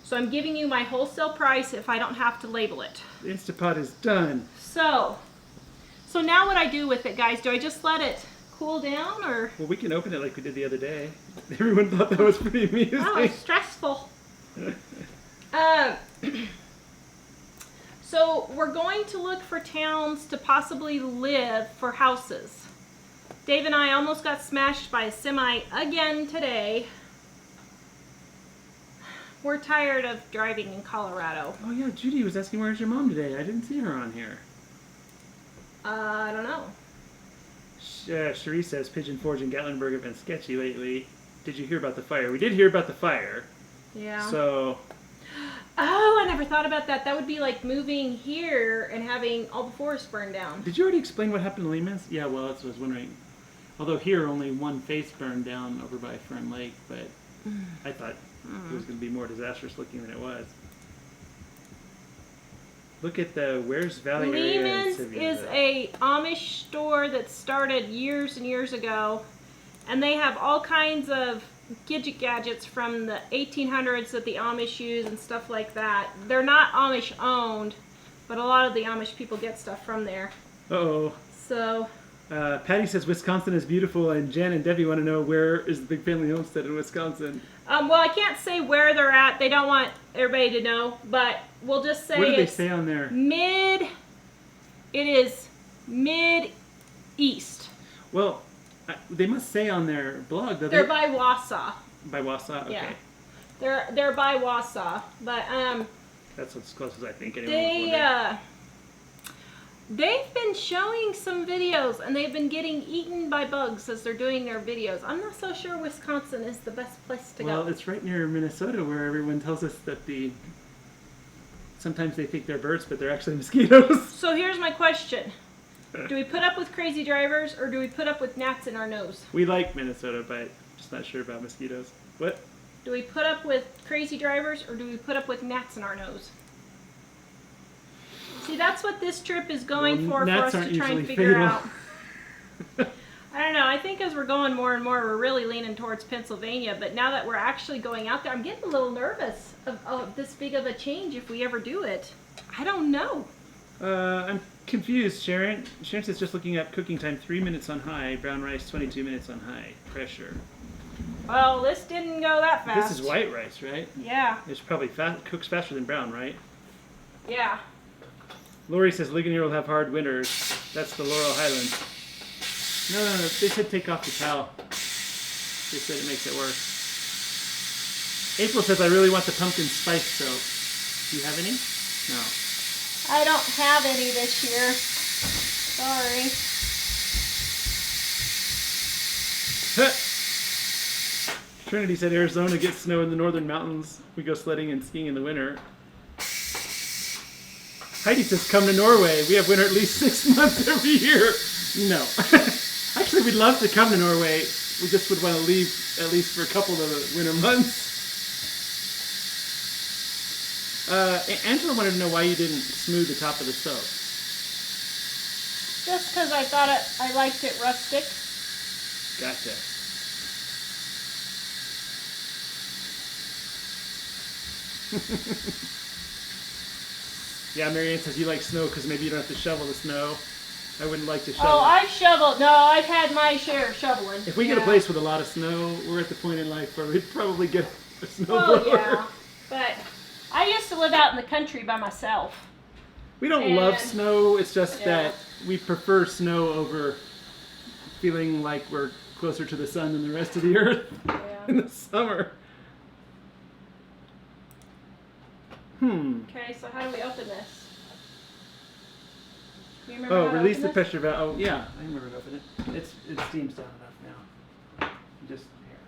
So I'm giving you my wholesale price if I don't have to label it. The InstaPot is done. So now what I do with it, guys, do I just let it cool down or? Well, we can open it like we did the other day. Everyone thought that was pretty amusing. Oh, it's stressful. So we're going to look for towns to possibly live for houses. Dave and I almost got smashed by a semi again today. We're tired of driving in Colorado. Oh yeah, Judy was asking where's your mom today. I didn't see her on here. I don't know. Cherie says Pigeon Forge and Gatlinburg have been sketchy lately. Did you hear about the fire? We did hear about the fire. Yeah. So. Oh, I never thought about that. That would be like moving here and having all the forest burned down. Did you already explain what happened to Lehman's? Yeah, well, that's what I was wondering. Although here only one face burned down over by Fern Lake, but I thought it was going to be more disastrous looking than it was. Look at the Where's Valley area. Lehman's is a Amish store that started years and years ago, and they have all kinds of gadgets from the 1800s that the Amish use and stuff like that. They're not Amish owned, but a lot of the Amish people get stuff from there. Uh-oh. So... Patty says Wisconsin is beautiful, and Jen and Debbie want to know where is the big family homestead in Wisconsin. well, I can't say where they're at. They don't want everybody to know, but we'll just say What do they it's say on there? it is mid-east. Well, they must say on their blog that They're by Wausau. By Wausau? Okay. Yeah. They're by Wausau, but That's as close as I think anyone would they've been showing some videos, and they've been getting eaten by bugs as they're doing their videos. I'm not so sure Wisconsin is the best place to go. Well, it's right near Minnesota, where everyone tells us that sometimes they think they're birds, but they're actually mosquitoes. So here's my question. Do we put up with crazy drivers, or do we put up with gnats in our nose? We like Minnesota, but just not sure about mosquitoes. What? Do we put up with crazy drivers, or do we put up with gnats in our nose? See, that's what this trip is going for us to try and figure out. I don't know. I think as we're going more and more, we're really leaning towards Pennsylvania. But now that we're actually going out there, I'm getting a little nervous of this big of a change if we ever do it. I don't know. I'm confused, Sharon. Sharon says just looking up cooking time, 3 minutes on high, brown rice, 22 minutes on high, pressure. Well, this didn't go that fast. This is white rice, right? Yeah. It's probably cooks faster than brown, right? Yeah. Lori says Ligonier will have hard winters. That's the Laurel Highlands. No. They said take off the towel. They said it makes it worse. April says I really want the pumpkin spice soap. Do you have any? No. I don't have any this year. Sorry. Trinity said Arizona gets snow in the northern mountains. We go sledding and skiing in the winter. Heidi says come to Norway. We have winter at least 6 months every year. No. Actually, we'd love to come to Norway. We just would want to leave at least for a couple of the winter months. Angela wanted to know why you didn't smooth the top of the soap. Just because I thought I liked it rustic. Gotcha. Yeah, Marianne says you like snow because maybe you don't have to shovel the snow. I wouldn't like to shovel. Oh, I've shoveled. No, I've had my share of shoveling. If we get a place with a lot of snow, we're at the point in life where we'd probably get a snowblower. Oh, yeah. But I used to live out in the country by myself. We don't love snow. It's just that we prefer snow over feeling like we're closer to the sun than the rest of the earth in the summer. Okay, so how do we open this? Do you remember how to release open the this? pressure valve. Oh, yeah, I remember to open it. It steams down enough now. Just here.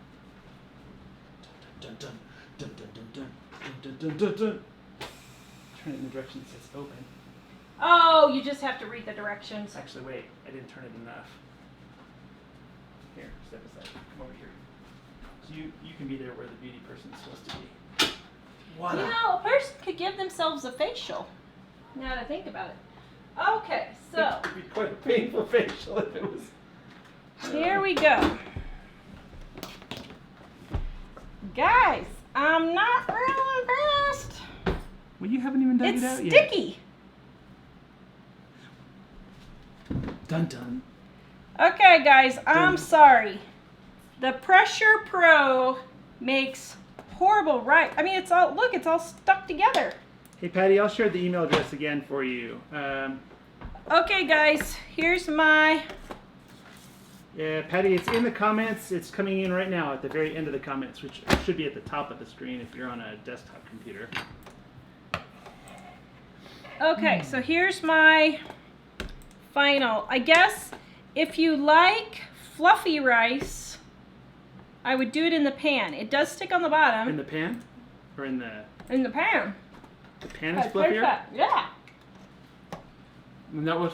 Dun dun dun dun dun dun dun dun dun dun. Turn it in the direction that says open. Oh, you just have to read the directions. Actually, wait, I didn't turn it enough. Here, step aside. Come over here. So you can be there where the beauty person's supposed to be. Voila. You know, a person could give themselves a facial. Now that I think about it. Okay, so It would be quite a painful facial if it was. here we go. Guys, I'm not real impressed. Well, you haven't even dug It's it out yet. sticky. Dun dun. Okay, guys, I'm sorry. The Pressure Pro makes horrible rice. I mean, it's all stuck together. Hey, Patty, I'll share the email address again for you. Okay, guys, here's my Yeah, Patty, it's in the comments. It's coming in right now at the very end of the comments, which should be at the top of the screen if you're on a desktop computer. Okay, so here's my final. I guess if you like fluffy rice, I would do it in the pan. It does stick on the bottom. In the pan? Or in the... In the pan. The pan is fluffier? Yeah. And that was...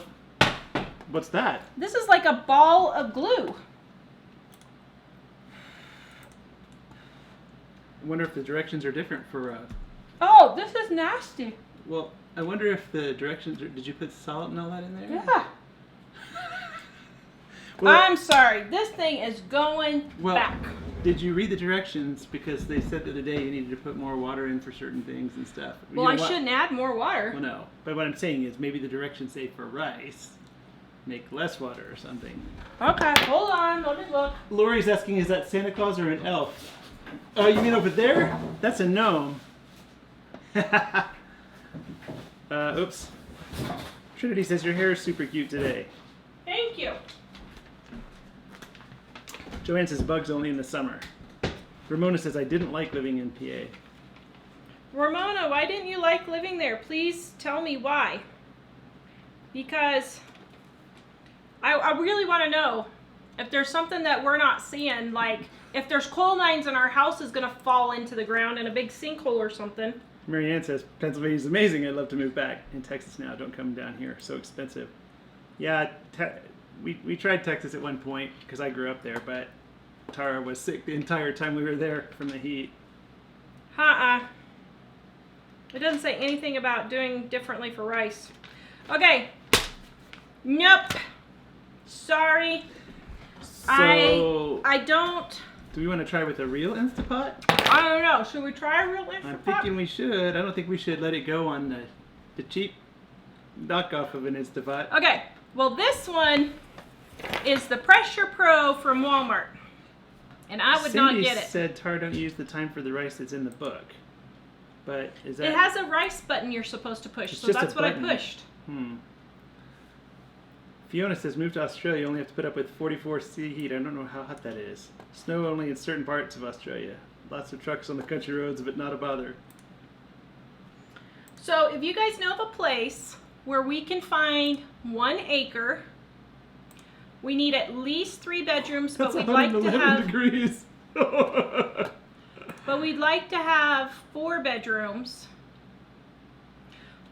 What's that? This is like a ball of glue. I wonder if the directions are different for... Oh, this is nasty. Well, I wonder if the directions are... Did you put salt and all that in there? Yeah. Well, I'm sorry. This thing is going back. Did you read the directions? Because they said the other day you needed to put more water in for certain things and stuff. Well, I shouldn't add more water. Well, no. But what I'm saying is maybe the directions say for rice, make less water or something. Okay, hold on. Let me look. Lori's asking, is that Santa Claus or an elf? Oh, you mean over there? That's a gnome. Oops. Trinity says your hair is super cute today. Thank you. Joanne says bugs only in the summer. Ramona says I didn't like living in PA. Ramona, why didn't you like living there? Please tell me why. Because I really want to know if there's something that we're not seeing, like if there's coal mines and our house is going to fall into the ground in a big sinkhole or something. Marianne says Pennsylvania's amazing. I'd love to move back. In Texas now. Don't come down here. So expensive. Yeah, we tried Texas at one point because I grew up there, but Tara was sick the entire time we were there from the heat. It doesn't say anything about doing differently for rice. Okay. Nope. Sorry. So, I don't. do we want to try with a real InstaPot? I don't know. Should we try a real InstaPot? I'm thinking we should. I don't think we should let it go on the cheap knockoff of an InstaPot. Okay. Well, this one is the Pressure Pro from Walmart. And I would not get it. Cindy said Tara don't use the time for the rice that's in the book. But is that... It has a rice button you're supposed to push, It's so just a that's what I button. pushed. Fiona says move to Australia, you only have to put up with 44 C heat. I don't know how hot that is. Snow only in certain parts of Australia. Lots of trucks on the country roads, but not a bother. So if you guys know of a place where we can find 1 acre, we need at least 3 bedrooms, That's but we'd like to 111 have degrees. but we'd like to have 4 bedrooms.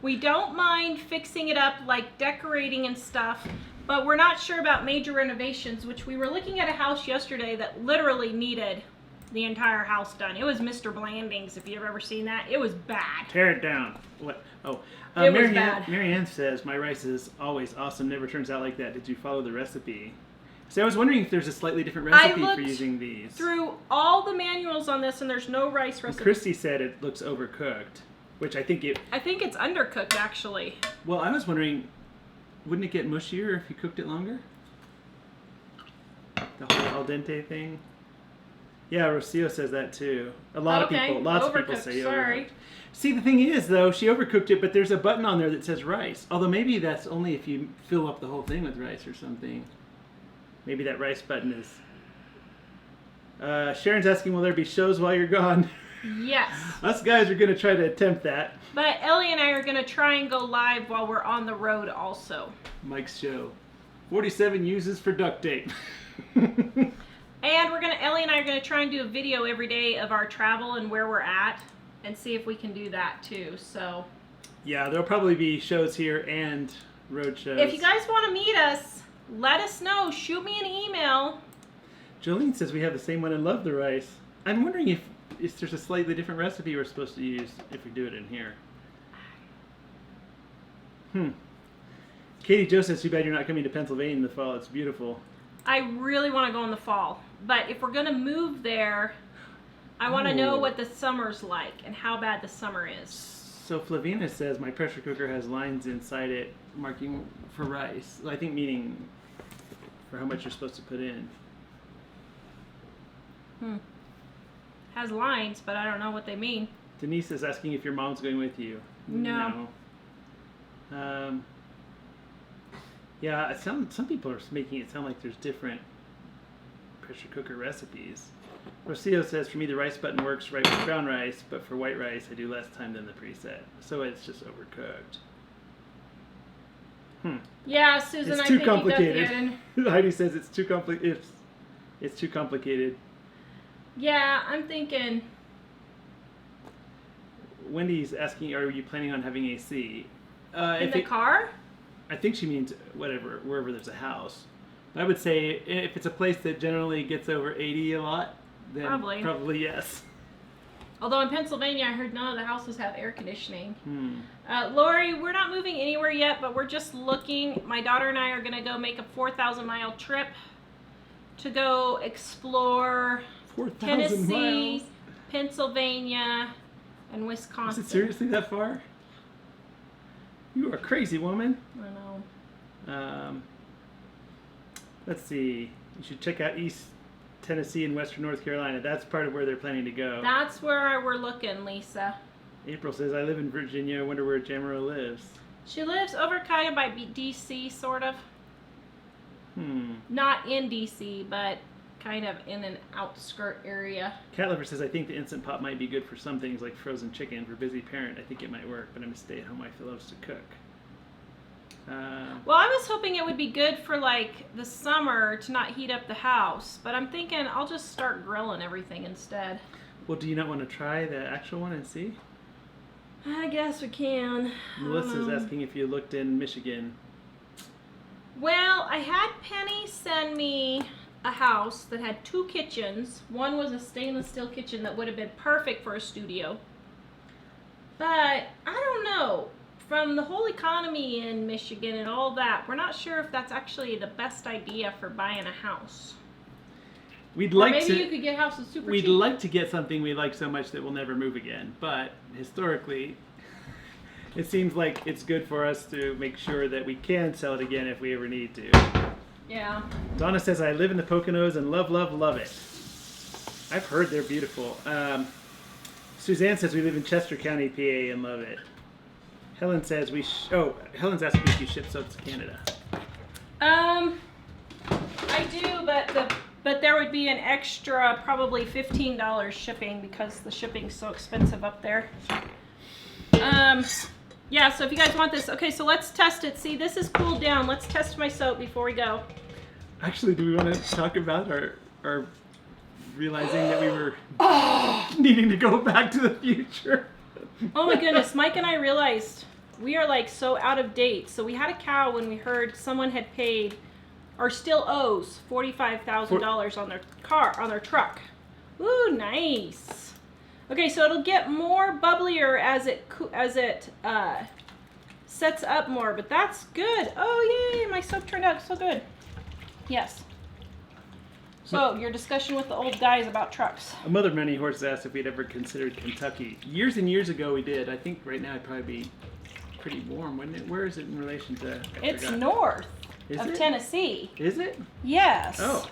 We don't mind fixing it up, like decorating and stuff, but we're not sure about major renovations, which we were looking at a house yesterday that literally needed the entire house done. It was Mr. Blanding's, if you've ever seen that. It was bad. Tear it down. What? Oh, It was bad. Marianne says my rice is always awesome. Never turns out like that. Did you follow the recipe? So I was wondering if there's a slightly different recipe for using these. Through all the manuals on this, and there's no rice recipe. Christy said it looks overcooked, which I think I think it's undercooked, actually. Well, I was wondering, wouldn't it get mushier if you cooked it longer? The whole al dente thing. Yeah, Rocio says that too. Lots of people say sorry. overcooked. See, the thing is, though, she overcooked it, but there's a button on there that says rice. Although maybe that's only if you fill up the whole thing with rice or something. Maybe that rice button is... Sharon's asking, will there be shows while you're gone? Yes. Us guys are going to try to attempt that. But Ellie and I are going to try and go live while we're on the road also. Mike's show. 47 uses for duct tape. And Ellie and I are going to try and do a video every day of our travel and where we're at and see if we can do that too. So yeah, there'll probably be shows here and road shows. if you guys want to meet us, let us know. Shoot me an email. Jolene says we have the same one and love the rice. I'm wondering if there's a slightly different recipe we're supposed to use if we do it in here. Katie Jo says, too bad you're not coming to Pennsylvania in the fall. It's beautiful. I really want to go in the fall. But if we're going to move there, I want to know what the summer's like and how bad the summer is. So Flavina says, my pressure cooker has lines inside it marking for rice. I think meaning for how much you're supposed to put in. Has lines, but I don't know what they mean. Denise is asking if your mom's going with you. No. Yeah, some people are making it sound like there's different pressure cooker recipes. Rocio says, for me, the rice button works right with brown rice, but for white rice, I do less time than the preset. So it's just overcooked. Yeah, Susan, It's I too think complicated. you got the Heidi says it's too complicated. It's too complicated. Yeah, I'm thinking. Wendy's asking, are you planning on having AC? In the car? I think she means wherever there's a house. I would say if it's a place that generally gets over 80 a lot, then probably yes. Although in Pennsylvania, I heard none of the houses have air conditioning. Lori, we're not moving anywhere yet, but we're just looking. My daughter and I are going to go make a 4,000-mile trip to go explore 4,000 Tennessee, miles. Pennsylvania, and Wisconsin. Is it seriously that far? You are crazy, woman. I know. Let's see. You should check out East Tennessee and Western North Carolina. That's part of where they're planning to go. That's where we're looking, Lisa. April says, I live in Virginia. I wonder where Jamaro lives. She lives over kind of by D.C., sort of. Not in D.C., but kind of in an outskirt area. Cat Lover says, I think the Instant Pot might be good for some things like frozen chicken. For busy parent, I think it might work, but I'm a stay-at-home wife who loves to cook. Well, I was hoping it would be good for like the summer to not heat up the house, but I'm thinking I'll just start grilling everything instead. Well, do you not want to try the actual one and see? I guess we can. Melissa's asking if you looked in Michigan. Well, I had Penny send me a house that had 2 kitchens. One was a stainless steel kitchen that would have been perfect for a studio. But I don't know. From the whole economy in Michigan and all that, we're not sure if that's actually the best idea for buying a house. We'd like maybe to. you could get houses super We'd cheap. like to get something we like so much that we'll never move again. But historically, it seems like it's good for us to make sure that we can sell it again if we ever need to. Yeah. Donna says, I live in the Poconos and love, love, love it. I've heard they're beautiful. Suzanne says we live in Chester County, PA, and love it. Helen says Helen's asking if you ship soaps to Canada. I do, but there would be an extra probably $15 shipping because the shipping's so expensive up there. Yeah, so if you guys want this, okay, so let's test it. See, this is cooled down. Let's test my soap before we go. Actually, do we want to talk about our realizing that we were needing to go back to the future? Oh my goodness, Mike and I realized we are like so out of date. So we had a cow when we heard someone had paid or still owes $45,000 on their truck. Ooh, nice. Okay, so it'll get more bubblier as it sets up more, but that's good. Oh yay, my soap turned out so good. Yes. So your discussion with the old guys about trucks. A mother of many horses asked if we'd ever considered Kentucky. Years and years ago we did. I think right now it'd probably be pretty warm, wouldn't it? Where is it in relation to? It's north Is of it? Tennessee. Is it? Yes. Oh.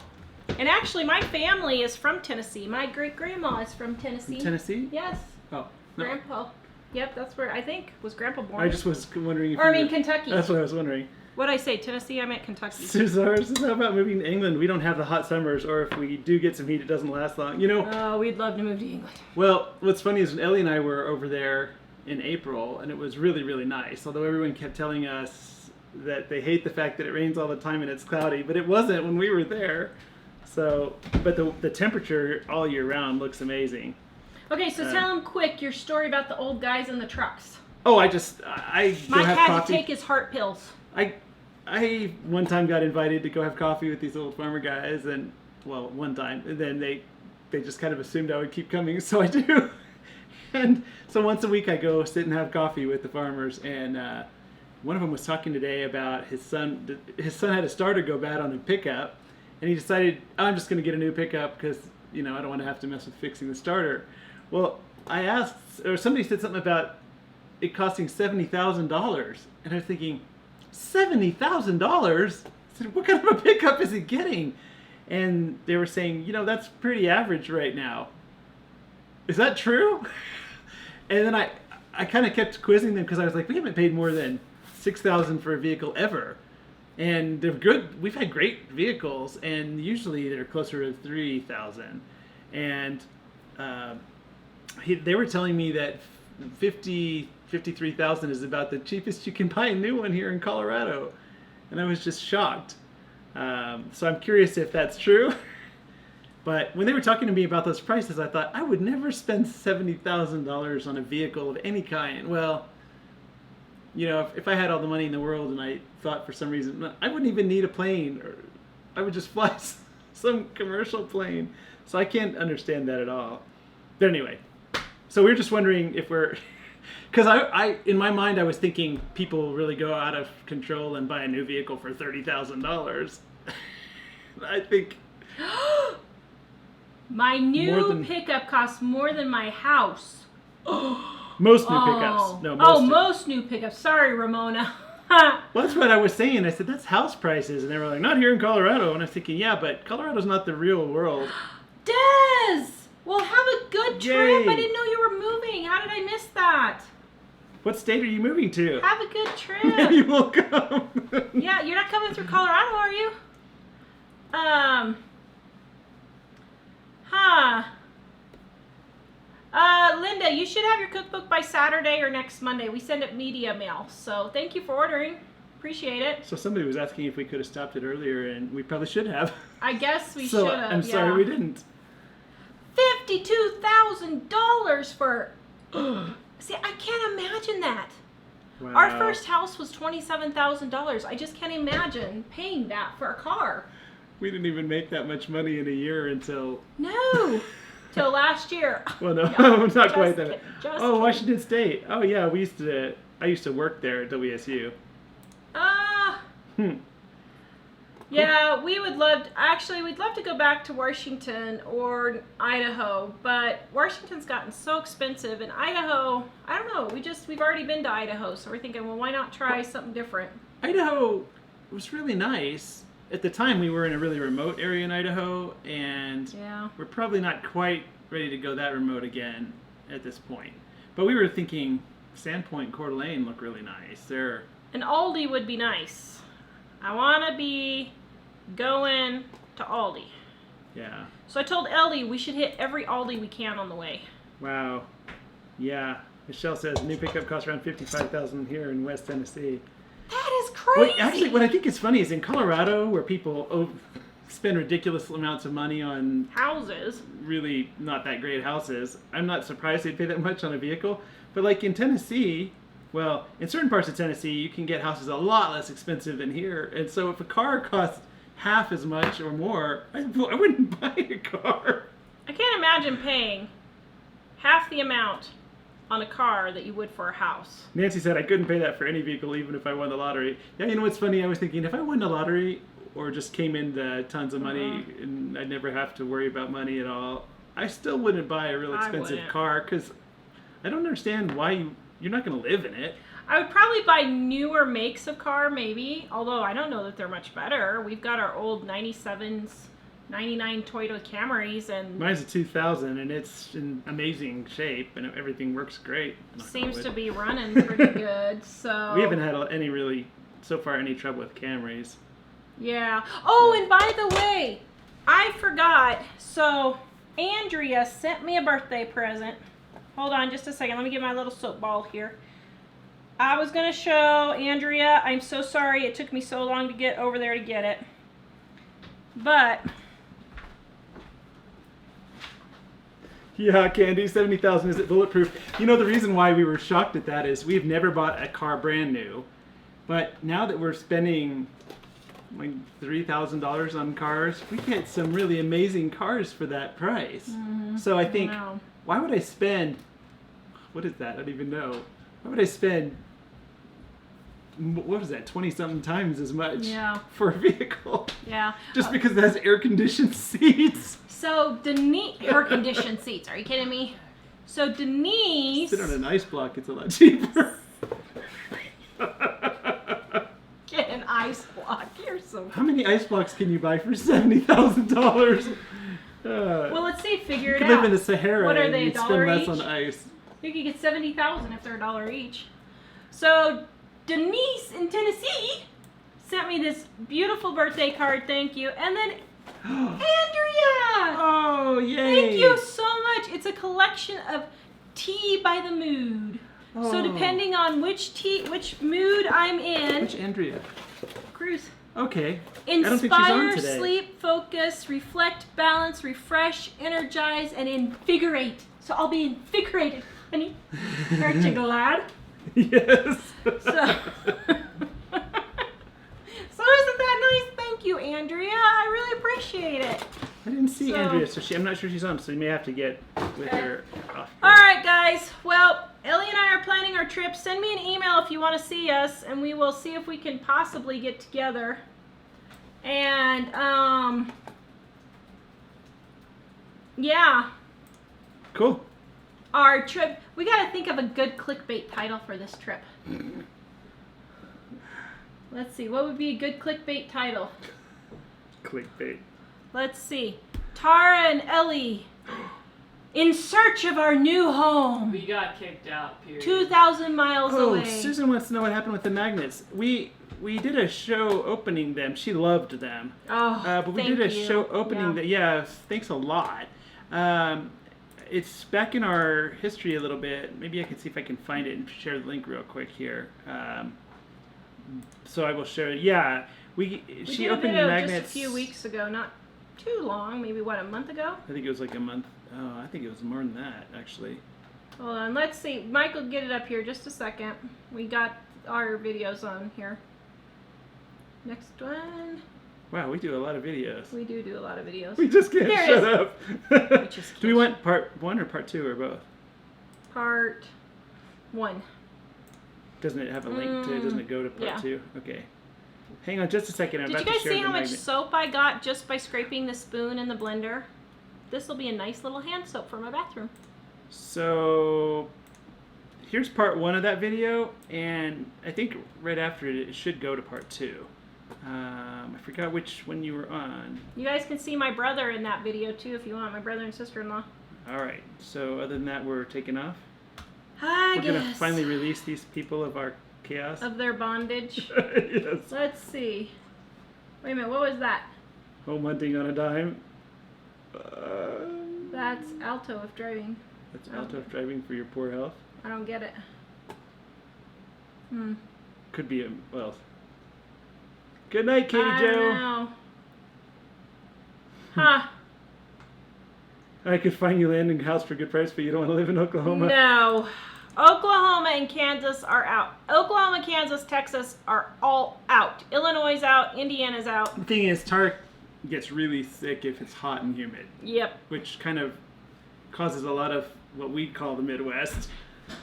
And actually, my family is from Tennessee. My great-grandma is from Tennessee. From Tennessee? Yes. Oh. No. Grandpa. Yep, that's where I think was Grandpa born. I just was wondering if Or I you mean were- Kentucky. That's what I was wondering. What'd I say? Tennessee? I meant Kentucky. Susan says, how about moving to England? We don't have the hot summers, or if we do get some heat, it doesn't last long. You know, Oh, we'd love to move to England. well, what's funny is when Elly and I were over there in April, and it was really, really nice, although everyone kept telling us that they hate the fact that it rains all the time and it's cloudy, but it wasn't when we were there. So, but the temperature all year round looks amazing. Okay, so tell them quick your story about the old guys in the trucks. Oh, I go Mike have had coffee. to take his heart pills. I one time got invited to go have coffee with these old farmer guys, and well, one time, and then they just kind of assumed I would keep coming, so I do. And so once a week I go sit and have coffee with the farmers, and one of them was talking today about his son. His son had a starter go bad on a pickup, and he decided, I'm just going to get a new pickup because, I don't want to have to mess with fixing the starter. Well, I asked, or somebody said something about it costing $70,000, and I was thinking, $70,000? I said, what kind of a pickup is he getting? And they were saying, that's pretty average right now. Is that true? And then I kind of kept quizzing them because I was like, we haven't paid more than $6,000 for a vehicle ever. And they're good. We've had great vehicles, and usually they're closer to 3,000. And they were telling me that 53,000 is about the cheapest you can buy a new one here in Colorado. And I was just shocked. So I'm curious if that's true. But when they were talking to me about those prices, I thought I would never spend $70,000 on a vehicle of any kind. Well, you know, if I had all the money in the world and I thought for some reason I wouldn't even need a plane, or I would just fly some commercial plane. So I can't understand that at all. But anyway, so we were just wondering if we're, because I in my mind I was thinking people really go out of control and buy a new vehicle for $30,000. I think my new pickup costs more than my house. Most new pickups. No, most new pickups. Sorry, Ramona. Well, that's what I was saying. I said, that's house prices. And they were like, not here in Colorado. And I was thinking, yeah, but Colorado's not the real world. Des! Well, have a good trip. Yay. I didn't know you were moving. How did I miss that? What state are you moving to? Have a good trip. You will come. Yeah, you're not coming through Colorado, are you? Linda, you should have your cookbook by Saturday or next Monday. We send it media mail. So thank you for ordering. Appreciate it. So somebody was asking if we could have stopped it earlier, and we probably should have. I guess we So should have. I'm sorry we didn't. $52,000 for. See, I can't imagine that. Wow. Our first house was $27,000. I just can't imagine paying that for a car. We didn't even make that much money in a year until. No, till last year. Well, no, No, not quite kidding, that. just Oh, kidding. Washington State. Oh yeah, I used to work there at WSU. Yeah, we'd love to go back to Washington or Idaho, but Washington's gotten so expensive, and Idaho, I don't know, we've already been to Idaho, so we're thinking, well, why not try something different? Idaho was really nice. At the time, we were in a really remote area in Idaho, and Yeah. we're probably not quite ready to go that remote again at this point. But we were thinking Sandpoint and Coeur d'Alene look really nice. They're And Aldi would be nice. I want to be going to Aldi. yeah. So I told Elly we should hit every Aldi we can on the way. Wow. Yeah. Michelle says new pickup costs around $55,000 here in West Tennessee. That is crazy. Well, actually, what I think is funny is in Colorado, where people spend ridiculous amounts of money on Houses. really not that great houses, I'm not surprised they'd pay that much on a vehicle. But like in Tennessee, well, in certain parts of Tennessee, you can get houses a lot less expensive than here. And so if a car costs half as much or more, I wouldn't buy a car. I can't imagine paying half the amount on a car that you would for a house. Nancy said I couldn't pay that for any vehicle even if I won the lottery. Yeah, you know what's funny? I was thinking if I won the lottery or just came into tons of money and I'd never have to worry about money at all, I still wouldn't buy a real expensive wouldn't. car because I don't understand why you're not going to live in it. I would probably buy newer makes of car, maybe. Although I don't know that they're much better. We've got our old 97s, 99 Toyota Camrys, and Mine's a 2000 and it's in amazing shape and everything works great. seems to be running pretty good. So We haven't had any trouble with Camrys. Yeah. Oh, and by the way, I forgot. So Andrea sent me a birthday present. Hold on just a second. Let me get my little soap ball here. I was going to show Andrea. I'm so sorry it took me so long to get over there to get it. But Yeah, Candy, 70,000, is it bulletproof? You know, the reason why we were shocked at that is we've never bought a car brand new. But now that we're spending like $3,000 on cars, we get some really amazing cars for that price. So I think, know. why would I spend, what is that? I don't even know. Why would I spend, what was that, 20-something times as much for a vehicle? Yeah. Just because it has air-conditioned seats. So Denise, air-conditioned seats. Are you kidding me? So Denise. Sit on an ice block, it's a lot cheaper. Get an ice block. You're so. How many ice blocks can you buy for $70,000? Well, let's see. Figure You it could out. live in the Sahara What are and they, you'd $1 spend less each? on ice. You could get 70,000 if they're $1 each. So Denise in Tennessee sent me this beautiful birthday card. Thank you. And then Andrea. Oh, yay! Thank you so much. It's a collection of tea by the mood. Oh. So depending on which mood I'm in. Which Andrea? Cruz. Okay. I don't think she's on Inspire, today. sleep, focus, reflect, balance, refresh, energize, and invigorate. So I'll be invigorated, honey. Aren't you glad? Yes. So isn't that nice? Thank you, Andrea. I really appreciate it. I didn't see So- Andrea, so I'm not sure she's on, so you may have to get with Okay. her. Off. All right, guys. Well, Elly and I are planning our trip. Send me an email if you want to see us, and we will see if we can possibly get together. And yeah, Cool. our trip. We got to think of a good clickbait title for this trip. Let's see. What would be a good clickbait title? Clickbait. Let's see. Tara and Elly in search of our new home. We got kicked out, period. 2,000 miles Oh, away. Susan wants to know what happened with the magnets. We did a show opening them. She loved them. Oh, But we thank did a you. show opening Yeah. that. Yeah, thanks a lot. It's back in our history a little bit. Maybe I can see if I can find it and share the link real quick here. So I will share. Yeah, We she did a opened video the magnets just a few weeks ago, not too long, maybe what, a month ago? I think it was like a month. Oh, I think it was more than that actually. Hold on, let's see. Michael, get it up here just a second. We got our videos on here. Next one. Wow, we do a lot of videos. We do a lot of videos. We just can't There it shut is. up. just Do we can't want part 1 or part 2 or both? Part 1. Doesn't it have a link to? Doesn't it go to part 2? Okay. Hang on just a second. I'm Did about you to guys share see the how much magnet. soap I got just by scraping the spoon in the blender? This will be a nice little hand soap for my bathroom. So here's part 1 of that video, and I think right after it should go to part 2. I forgot which one you were on. You guys can see my brother in that video too if you want, my brother and sister-in-law. All right. So other than that, we're taking off. I We're guess. gonna finally release these people of our chaos. Of their bondage. Yes. Let's see. Wait a minute, what was that? Home hunting on a dime. That's alto if driving. That's out of driving for your poor health. I don't get it. Could be a well. Good night, Katie I Joe. don't know. Huh. I could find you landing house for a good price, but you don't want to live in Oklahoma. No. Oklahoma and Kansas are out. Oklahoma, Kansas, Texas are all out. Illinois is out. Indiana's out. The thing is, Tara gets really sick if it's hot and humid, Yep. which kind of causes a lot of what we call the Midwest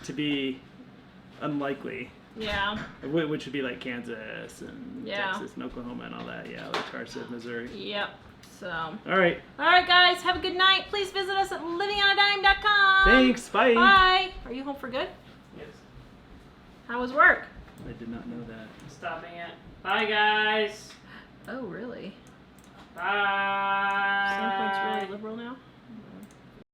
to be unlikely, Yeah. which would be like Kansas and Yeah. Texas and Oklahoma and all that. Yeah, like Tara said, Missouri. Yep. So. All right. All right, guys. Have a good night. Please visit us at livingonadime.com. Thanks. Bye. Bye. Are you home for good? Yes. How was work? I did not know that. Stopping it. Bye, guys. Oh, really? Bye. Standpoint's really liberal now?